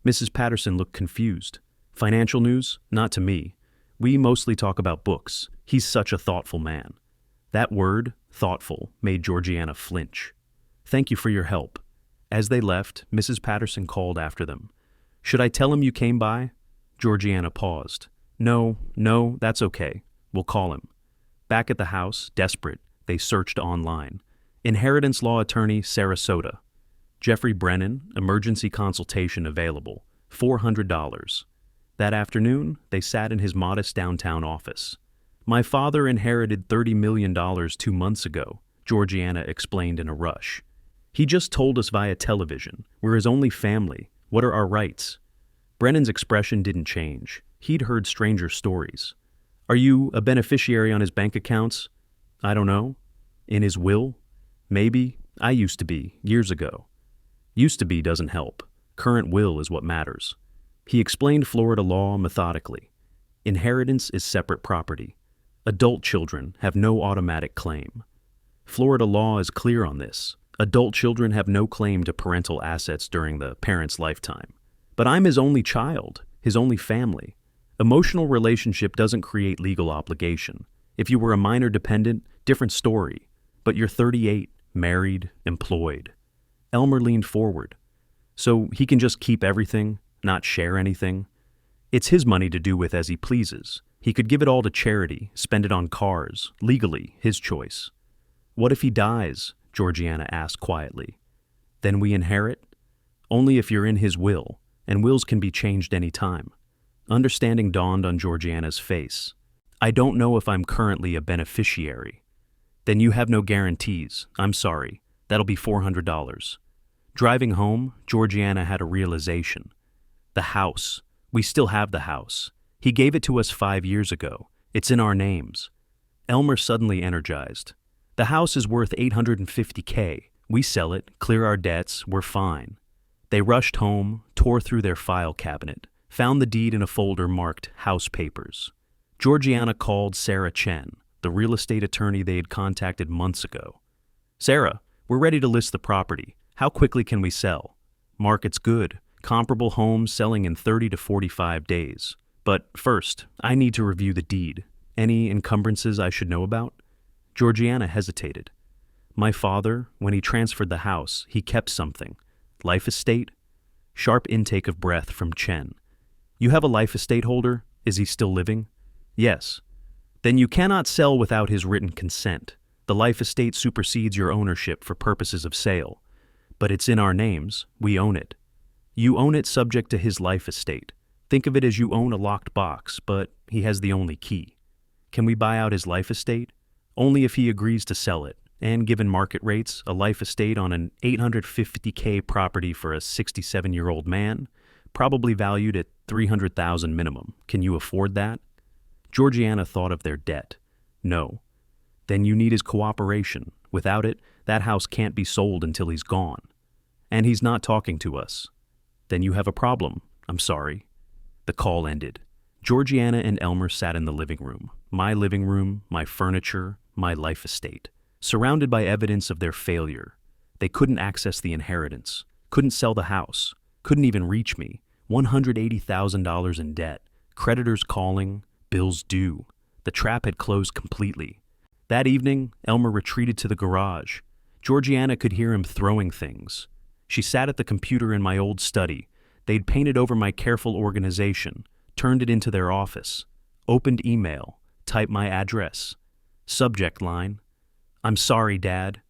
Mrs. Patterson looked confused. Financial news? Not to me. We mostly talk about books. He's such a thoughtful man. That word, thoughtful, made Georgiana flinch. Thank you for your help. As they left, Mrs. Patterson called after them. Should I tell him you came by? Georgiana paused. No, that's okay. We'll call him. Back at the house, desperate, they searched online. Inheritance law attorney, Sarasota. Jeffrey Brennan, emergency consultation available. $400. That afternoon, they sat in his modest downtown office. My father inherited $30 million 2 months ago, Georgiana explained in a rush. He just told us via television. We're his only family. What are our rights? Brennan's expression didn't change. He'd heard stranger stories. Are you a beneficiary on his bank accounts? I don't know. In his will? Maybe. I used to be, years ago. Used to be doesn't help. Current will is what matters. He explained Florida law methodically. Inheritance is separate property. Adult children have no automatic claim. Florida law is clear on this. Adult children have no claim to parental assets during the parent's lifetime. But I'm his only child, his only family. Emotional relationship doesn't create legal obligation. If you were a minor dependent, different story. But you're 38, married, employed. Elmer leaned forward. So he can just keep everything, not share anything? It's his money to do with as he pleases. He could give it all to charity, spend it on cars, legally, his choice. What if he dies? Georgiana asked quietly. Then we inherit? Only if you're in his will, and wills can be changed any time. Understanding dawned on Georgiana's face. I don't know if I'm currently a beneficiary. Then you have no guarantees. I'm sorry. That'll be $400. Driving home, Georgiana had a realization. The house. We still have the house. He gave it to us 5 years ago. It's in our names. Elmer suddenly energized. The house is worth $850K. We sell it, clear our debts, we're fine. They rushed home, tore through their file cabinet, found the deed in a folder marked House Papers. Georgiana called Sarah Chen, the real estate attorney they had contacted months ago. Sarah, we're ready to list the property. How quickly can we sell? Market's good. Comparable homes selling in 30 to 45 days. But first, I need to review the deed. Any encumbrances I should know about? Georgiana hesitated. My father, when he transferred the house, he kept something. Life estate? Sharp intake of breath from Chen. You have a life estate holder? Is he still living? Yes. Then you cannot sell without his written consent. The life estate supersedes your ownership for purposes of sale. But it's in our names. We own it. You own it subject to his life estate. Think of it as you own a locked box, but he has the only key. Can we buy out his life estate? Only if he agrees to sell it, and given market rates, a life estate on an $850K property for a 67-year-old man, probably valued at $300,000 minimum. Can you afford that? Georgiana thought of their debt. No. Then you need his cooperation. Without it, that house can't be sold until he's gone. And he's not talking to us. Then you have a problem. I'm sorry. The call ended. Georgiana and Elmer sat in the living room. My living room, my furniture, my life estate. Surrounded by evidence of their failure. They couldn't access the inheritance. Couldn't sell the house. Couldn't even reach me. $180,000 in debt. Creditors calling. Bills due. The trap had closed completely. That evening, Elmer retreated to the garage. Georgiana could hear him throwing things. She sat at the computer in my old study. They'd painted over my careful organization, turned it into their office, opened email, typed my address. Subject line, I'm sorry, Dad.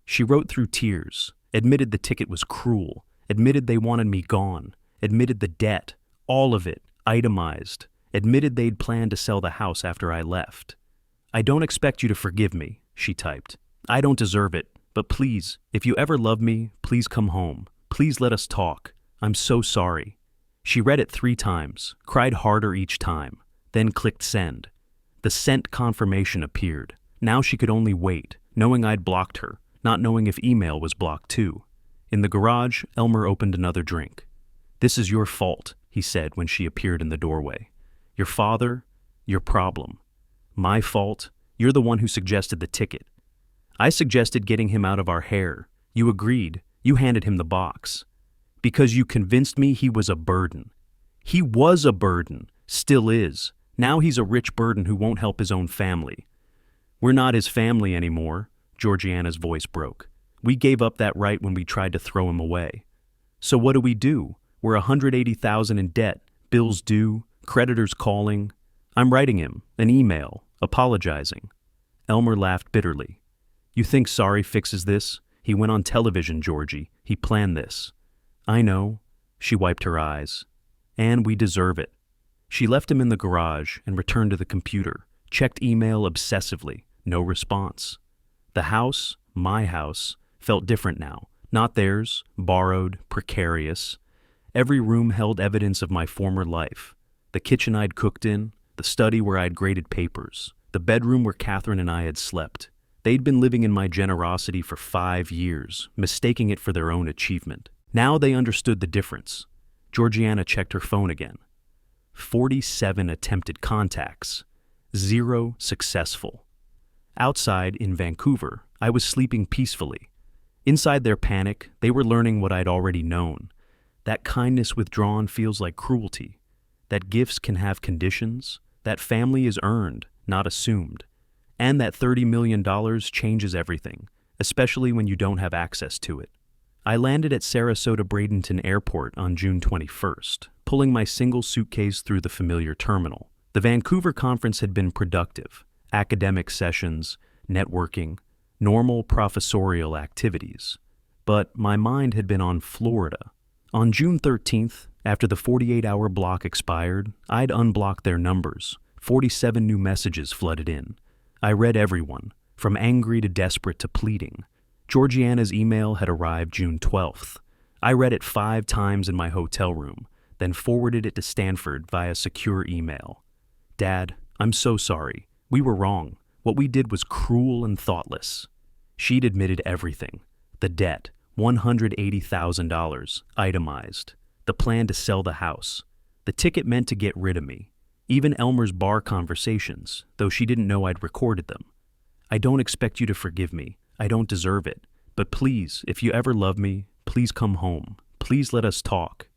She wrote through tears, admitted the ticket was cruel, admitted they wanted me gone, admitted the debt, all of it, itemized, admitted they'd planned to sell the house after I left. I don't expect you to forgive me, she typed. I don't deserve it, but please, if you ever love me, please come home. Please let us talk. I'm so sorry. She read it 3 times, cried harder each time, then clicked send. The sent confirmation appeared. Now she could only wait, knowing I'd blocked her, not knowing if email was blocked too. In the garage, Elmer opened another drink. This is your fault, he said when she appeared in the doorway. Your father, your problem. My fault, you're the one who suggested the ticket. I suggested getting him out of our hair. You agreed, you handed him the box. Because you convinced me he was a burden. He was a burden, still is. Now he's a rich burden who won't help his own family. We're not his family anymore, Georgiana's voice broke. We gave up that right when we tried to throw him away. So what do? We're $180,000 in debt, bills due, creditors calling. I'm writing him an email, apologizing. Elmer laughed bitterly. You think sorry fixes this? He went on television, Georgie. He planned this. I know. She wiped her eyes. And we deserve it. She left him in the garage and returned to the computer, checked email obsessively. No response. The house, my house, felt different now. Not theirs, borrowed, precarious. Every room held evidence of my former life. The kitchen I'd cooked in, the study where I'd graded papers, the bedroom where Catherine and I had slept. They'd been living in my generosity for 5 years, mistaking it for their own achievement. Now they understood the difference. Georgiana checked her phone again. 47 attempted contacts. 0 successful. Outside, in Vancouver, I was sleeping peacefully. Inside their panic, they were learning what I'd already known. That kindness withdrawn feels like cruelty. That gifts can have conditions. That family is earned, not assumed. And that $30 million changes everything, especially when you don't have access to it. I landed at Sarasota-Bradenton Airport on June 21st, pulling my single suitcase through the familiar terminal. The Vancouver conference had been productive. Academic sessions, networking, normal professorial activities. But my mind had been on Florida. On June 13th, after the 48-hour block expired, I'd unblocked their numbers. 47 new messages flooded in. I read everyone, from angry to desperate to pleading. Georgiana's email had arrived June 12th. I read it 5 times in my hotel room, then forwarded it to Stanford via secure email. Dad, I'm so sorry. We were wrong. What we did was cruel and thoughtless. She'd admitted everything. The debt, $180,000, itemized. The plan to sell the house. The ticket meant to get rid of me. Even Elmer's bar conversations, though she didn't know I'd recorded them. I don't expect you to forgive me. I don't deserve it. But please, if you ever love me, please come home. Please let us talk.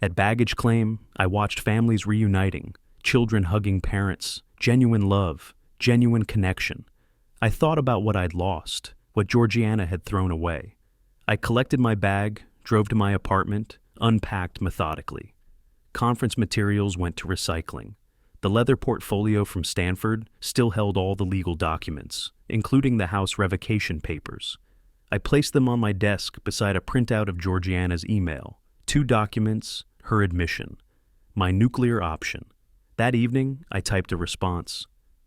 At baggage claim, I watched families reuniting, children hugging parents, genuine love, genuine connection. I thought about what I'd lost, what Georgiana had thrown away. I collected my bag, drove to my apartment, unpacked methodically. Conference materials went to recycling. The leather portfolio from Stanford still held all the legal documents, including the house revocation papers. I placed them on my desk beside a printout of Georgiana's email, 2 documents, her admission, my nuclear option. That evening, I typed a response.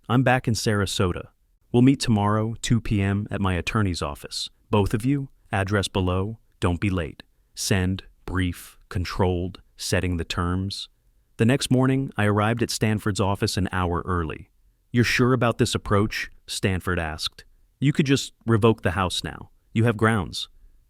I'm back in Sarasota. We'll meet tomorrow, 2 p.m. at my attorney's office. Both of you, address below, don't be late. Send, brief, controlled, setting the terms. The next morning, I arrived at Stanford's office an hour early. You're sure about this approach? Stanford asked. You could just revoke the house now. You have grounds.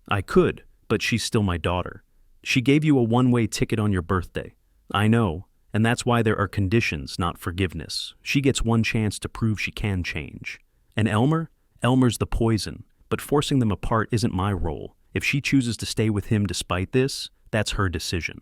I could, but she's still my daughter. She gave you a one-way ticket on your birthday. I know. And that's why there are conditions, not forgiveness. She gets one chance to prove she can change. And Elmer? Elmer's the poison, but forcing them apart isn't my role. If she chooses to stay with him despite this, that's her decision.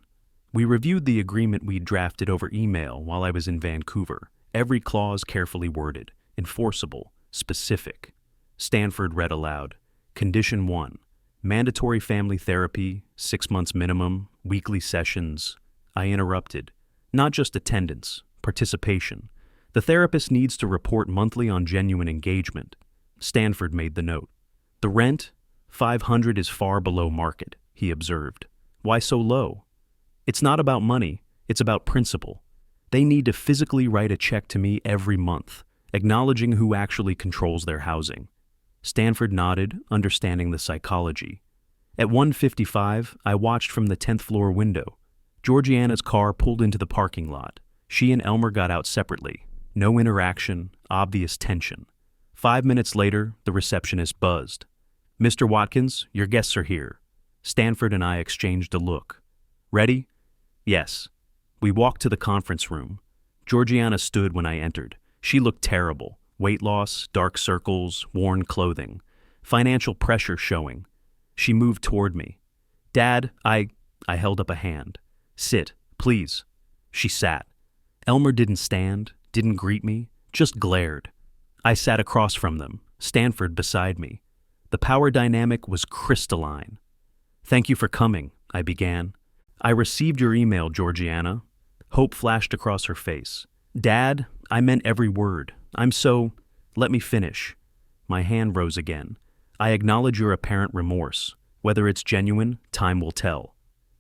We reviewed the agreement we'd drafted over email while I was in Vancouver. Every clause carefully worded, enforceable, specific. Stanford read aloud. Condition 1. Mandatory family therapy, 6 months minimum, weekly sessions. I interrupted. Not just attendance, participation. The therapist needs to report monthly on genuine engagement. Stanford made the note. The rent, $500 is far below market, he observed. Why so low? It's not about money, it's about principle. They need to physically write a check to me every month, acknowledging who actually controls their housing. Stanford nodded, understanding the psychology. At 1:55, I watched from the 10th floor window. Georgiana's car pulled into the parking lot. She and Elmer got out separately. No interaction, obvious tension. 5 minutes later, the receptionist buzzed. Mr. Watkins, your guests are here. Stanford and I exchanged a look. Ready? Yes. We walked to the conference room. Georgiana stood when I entered. She looked terrible. Weight loss, dark circles, worn clothing. Financial pressure showing. She moved toward me. Dad, I held up a hand. Sit, please. She sat. Elmer didn't stand, didn't greet me, just glared. I sat across from them, Stanford beside me. The power dynamic was crystalline. "Thank you for coming," I began. "I received your email, Georgiana." Hope flashed across her face. "Dad, I meant every word. Let me finish." My hand rose again. "I acknowledge your apparent remorse. Whether it's genuine, time will tell."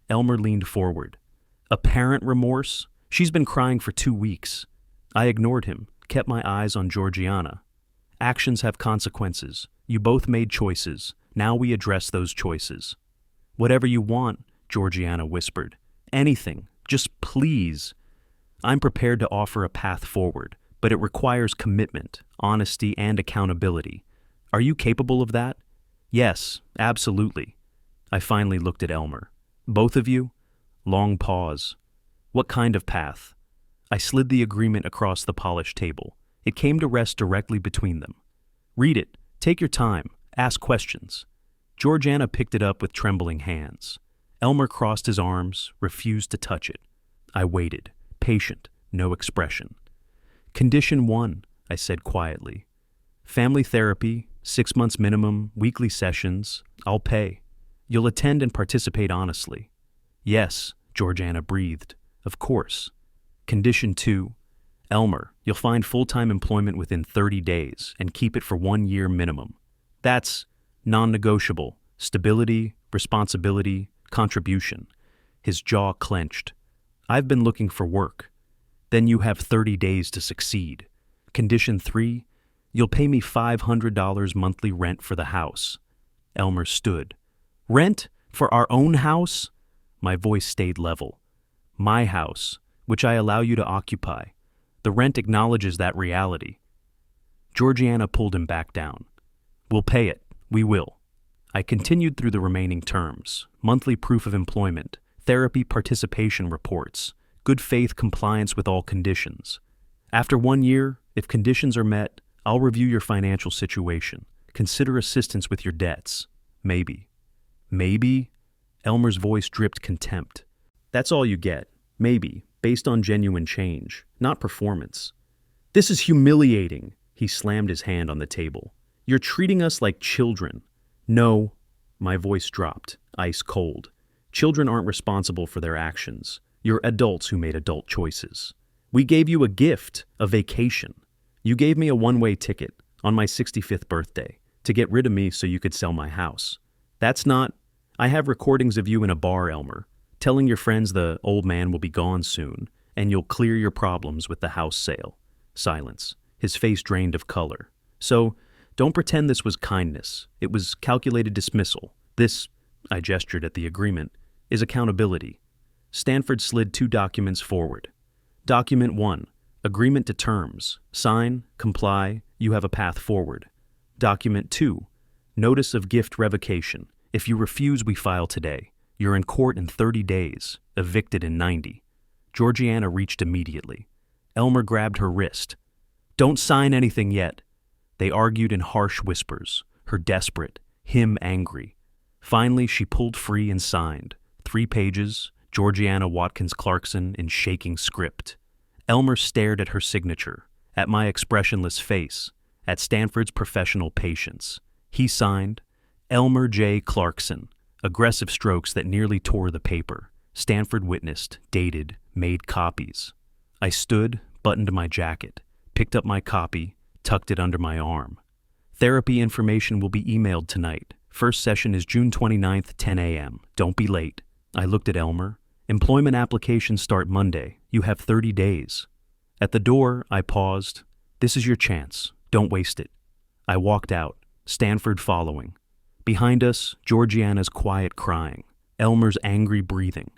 Elmer leaned forward. "Apparent remorse? She's been crying for 2 weeks." I ignored him, kept my eyes on Georgiana. "Actions have consequences. You both made choices. Now we address those choices." "Whatever you want," Georgiana whispered. "Anything. Just please." I'm prepared to offer a path forward, but it requires commitment, honesty, and accountability. Are you capable of that? "Yes, absolutely." I finally looked at Elmer. "Both of you?" Long pause. "What kind of path?" I slid the agreement across the polished table. It came to rest directly between them. "Read it. Take your time. Ask questions." Georgiana picked it up with trembling hands. Elmer crossed his arms, refused to touch it. I waited, patient, no expression. "Condition 1, I said quietly. "Family therapy, 6 months minimum, weekly sessions. I'll pay. You'll attend and participate honestly." "Yes," Georgiana breathed. "Of course." Condition 2, "Elmer, you'll find full-time employment within 30 days and keep it for 1 year minimum. That's non-negotiable. Stability, responsibility, contribution." His jaw clenched. "I've been looking for work." "Then you have 30 days to succeed." Condition 3, "You'll pay me $500 monthly rent for the house." Elmer stood. "Rent? For our own house?" My voice stayed level. "My house, which I allow you to occupy. The rent acknowledges that reality." Georgiana pulled him back down. "We'll pay it. We will." I continued through the remaining terms: monthly proof of employment, therapy participation reports, good faith compliance with all conditions. After 1 year, if conditions are met, I'll review your financial situation. Consider assistance with your debts. Maybe. Maybe? Elmer's voice dripped contempt. "That's all you get. Maybe, based on genuine change, not performance." "This is humiliating." He slammed his hand on the table. "You're treating us like children." "No." My voice dropped, ice cold. "Children aren't responsible for their actions. You're adults who made adult choices. We gave you a gift, a vacation. You gave me a one-way ticket on my 65th birthday to get rid of me so you could sell my house. That's not... I have recordings of you in a bar, Elmer, telling your friends the old man will be gone soon and you'll clear your problems with the house sale." Silence. His face drained of color. "So, don't pretend this was kindness. It was calculated dismissal. This," I gestured at the agreement, "is accountability." Stanford slid 2 documents forward. Document 1, agreement to terms. Sign, comply, you have a path forward. Document 2, notice of gift revocation. If you refuse, we file today. You're in court in 30 days, evicted in 90. Georgiana reached immediately. Elmer grabbed her wrist. "Don't sign anything yet." They argued in harsh whispers, her desperate, him angry. Finally, she pulled free and signed. 3 pages, Georgiana Watkins Clarkson in shaking script. Elmer stared at her signature, at my expressionless face, at Stanford's professional patience. He signed, "Elmer J. Clarkson," aggressive strokes that nearly tore the paper. Stanford witnessed, dated, made copies. I stood, buttoned my jacket, picked up my copy, tucked it under my arm. "Therapy information will be emailed tonight. First session is June 29th, 10 a.m. Don't be late." I looked at Elmer. "Employment applications start Monday. You have 30 days. At the door, I paused. "This is your chance. Don't waste it." I walked out, Stanford following. Behind us, Georgiana's quiet crying, Elmer's angry breathing.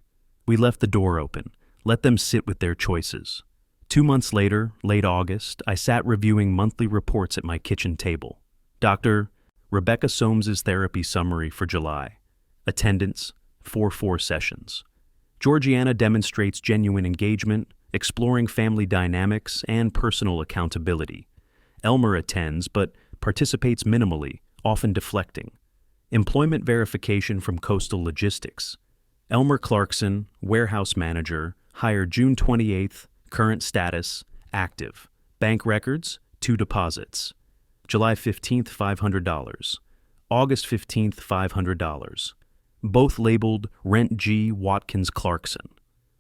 We left the door open, let them sit with their choices. 2 months later, late August, I sat reviewing monthly reports at my kitchen table. Dr. Rebecca Soames's therapy summary for July. Attendance, 4 sessions. Georgiana demonstrates genuine engagement, exploring family dynamics and personal accountability. Elmer attends, but participates minimally, often deflecting. Employment verification from Coastal Logistics. Elmer Clarkson, warehouse manager, Hire June 28th, current status, active. Bank records, 2 deposits. July 15th, $500. August 15th, $500. Both labeled Rent G. Watkins Clarkson.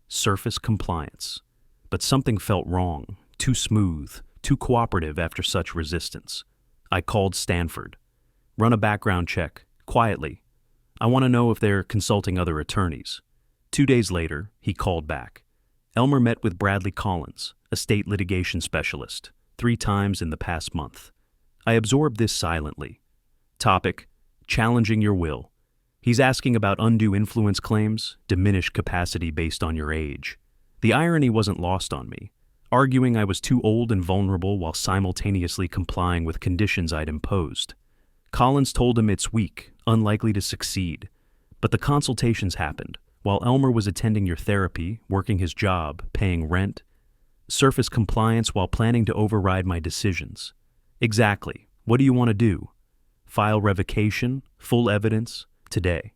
Surface compliance. But something felt wrong, too smooth, too cooperative after such resistance. I called Stanford. Run a background check, quietly. I want to know if they're consulting other attorneys. 2 days later, he called back. Elmer met with Bradley Collins, a state litigation specialist, 3 times in the past month. I absorbed this silently. Topic: challenging your will. He's asking about undue influence claims, diminished capacity based on your age. The irony wasn't lost on me, arguing I was too old and vulnerable while simultaneously complying with conditions I'd imposed. Collins told him it's weak, unlikely to succeed. But the consultations happened, while Elmer was attending your therapy, working his job, paying rent. Surface compliance while planning to override my decisions. Exactly. What do you want to do? File revocation, full evidence, today.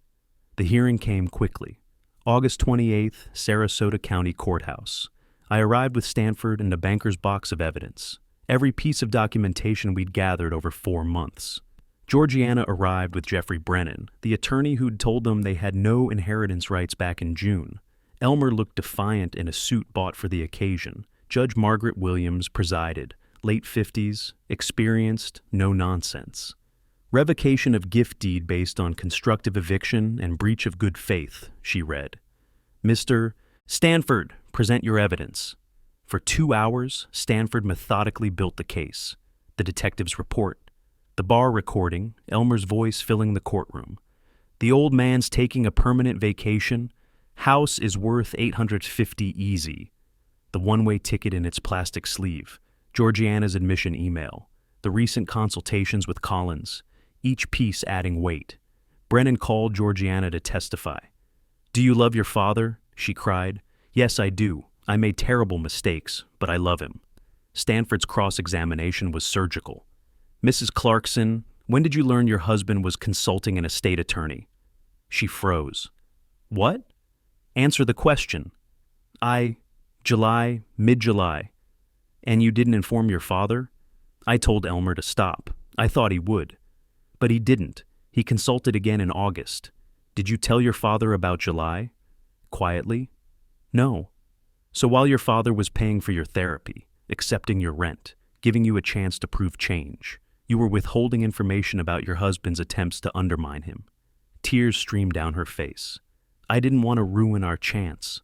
The hearing came quickly. August 28th, Sarasota County Courthouse. I arrived with Stanford and a banker's box of evidence. Every piece of documentation we'd gathered over 4 months. Georgiana arrived with Jeffrey Brennan, the attorney who'd told them they had no inheritance rights back in June. Elmer looked defiant in a suit bought for the occasion. Judge Margaret Williams presided, late 50s, experienced, no nonsense. Revocation of gift deed based on constructive eviction and breach of good faith, she read. Mr. Stanford, present your evidence. For 2 hours, Stanford methodically built the case. The detective's report. The bar recording, Elmer's voice filling the courtroom. The old man's taking a permanent vacation. House is worth $850 easy. The one-way ticket in its plastic sleeve. Georgiana's admission email. The recent consultations with Collins. Each piece adding weight. Brennan called Georgiana to testify. Do you love your father? She cried. Yes, I do. I made terrible mistakes, but I love him. Stanford's cross-examination was surgical. Mrs. Clarkson, when did you learn your husband was consulting an estate attorney? She froze. What? Answer the question. July, mid-July. And you didn't inform your father? I told Elmer to stop. I thought he would. But he didn't. He consulted again in August. Did you tell your father about July? Quietly. No. So while your father was paying for your therapy, accepting your rent, giving you a chance to prove change, you were withholding information about your husband's attempts to undermine him. Tears streamed down her face. I didn't want to ruin our chance.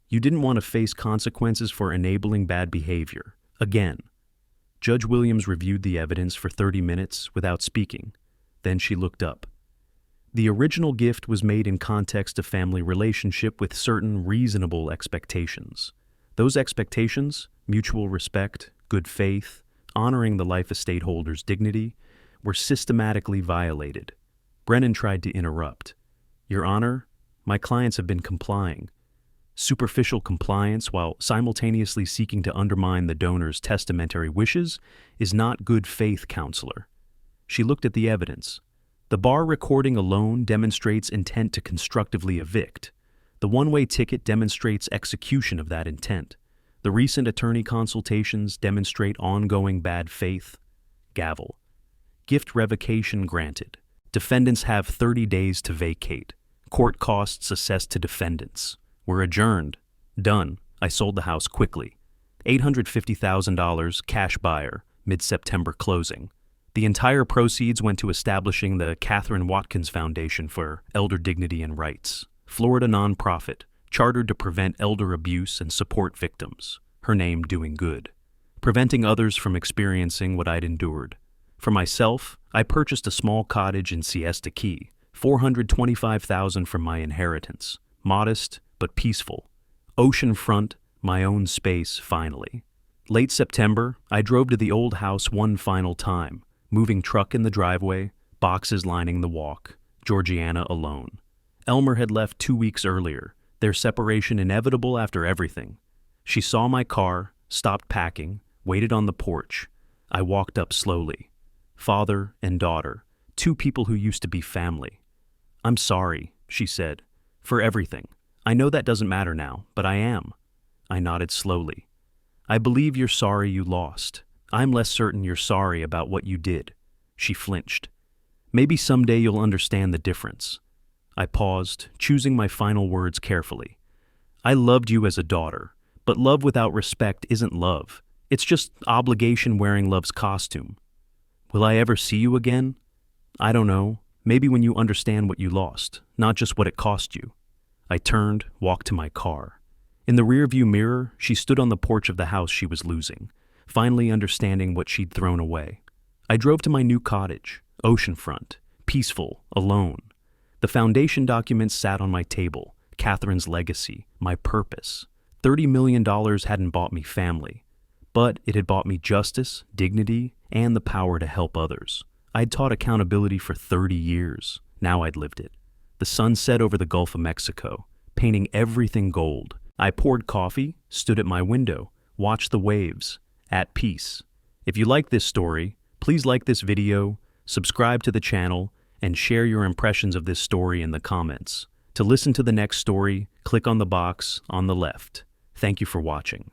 You didn't want to face consequences for enabling bad behavior. Again. Judge Williams reviewed the evidence for 30 minutes without speaking. Then she looked up. The original gift was made in context of family relationship with certain reasonable expectations. Those expectations, mutual respect, good faith, honoring the life estate holder's dignity, were systematically violated. Brennan tried to interrupt. Your Honor, my clients have been complying. Superficial compliance while simultaneously seeking to undermine the donor's testamentary wishes is not good faith, counselor. She looked at the evidence. The bar recording alone demonstrates intent to constructively evict. The one-way ticket demonstrates execution of that intent. The recent attorney consultations demonstrate ongoing bad faith. Gavel. Gift revocation granted. Defendants have 30 days to vacate. Court costs assessed to defendants. We're adjourned. Done. I sold the house quickly. $850,000 cash buyer, mid-September closing. The entire proceeds went to establishing the Catherine Watkins Foundation for Elder Dignity and Rights, Florida nonprofit, chartered to prevent elder abuse and support victims, her name doing good, preventing others from experiencing what I'd endured. For myself, I purchased a small cottage in Siesta Key, $425,000 from my inheritance, modest but peaceful. Oceanfront, my own space finally. Late September, I drove to the old house one final time, moving truck in the driveway, boxes lining the walk, Georgiana alone. Elmer had left 2 weeks earlier, their separation inevitable after everything. She saw my car, stopped packing, waited on the porch. I walked up slowly. Father and daughter, 2 people who used to be family. I'm sorry, she said, for everything. I know that doesn't matter now, but I am. I nodded slowly. I believe you're sorry you lost. I'm less certain you're sorry about what you did. She flinched. Maybe someday you'll understand the difference. I paused, choosing my final words carefully. I loved you as a daughter, but love without respect isn't love. It's just obligation wearing love's costume. Will I ever see you again? I don't know. Maybe when you understand what you lost, not just what it cost you. I turned, walked to my car. In the rearview mirror, she stood on the porch of the house she was losing, finally understanding what she'd thrown away. I drove to my new cottage, oceanfront, peaceful, alone. The foundation documents sat on my table, Catherine's legacy, my purpose. $30 million hadn't bought me family, but it had bought me justice, dignity, and the power to help others. I'd taught accountability for 30 years. Now I'd lived it. The sun set over the Gulf of Mexico, painting everything gold. I poured coffee, stood at my window, watched the waves, at peace. If you like this story, please like this video, subscribe to the channel, and share your impressions of this story in the comments. To listen to the next story, click on the box on the left. Thank you for watching.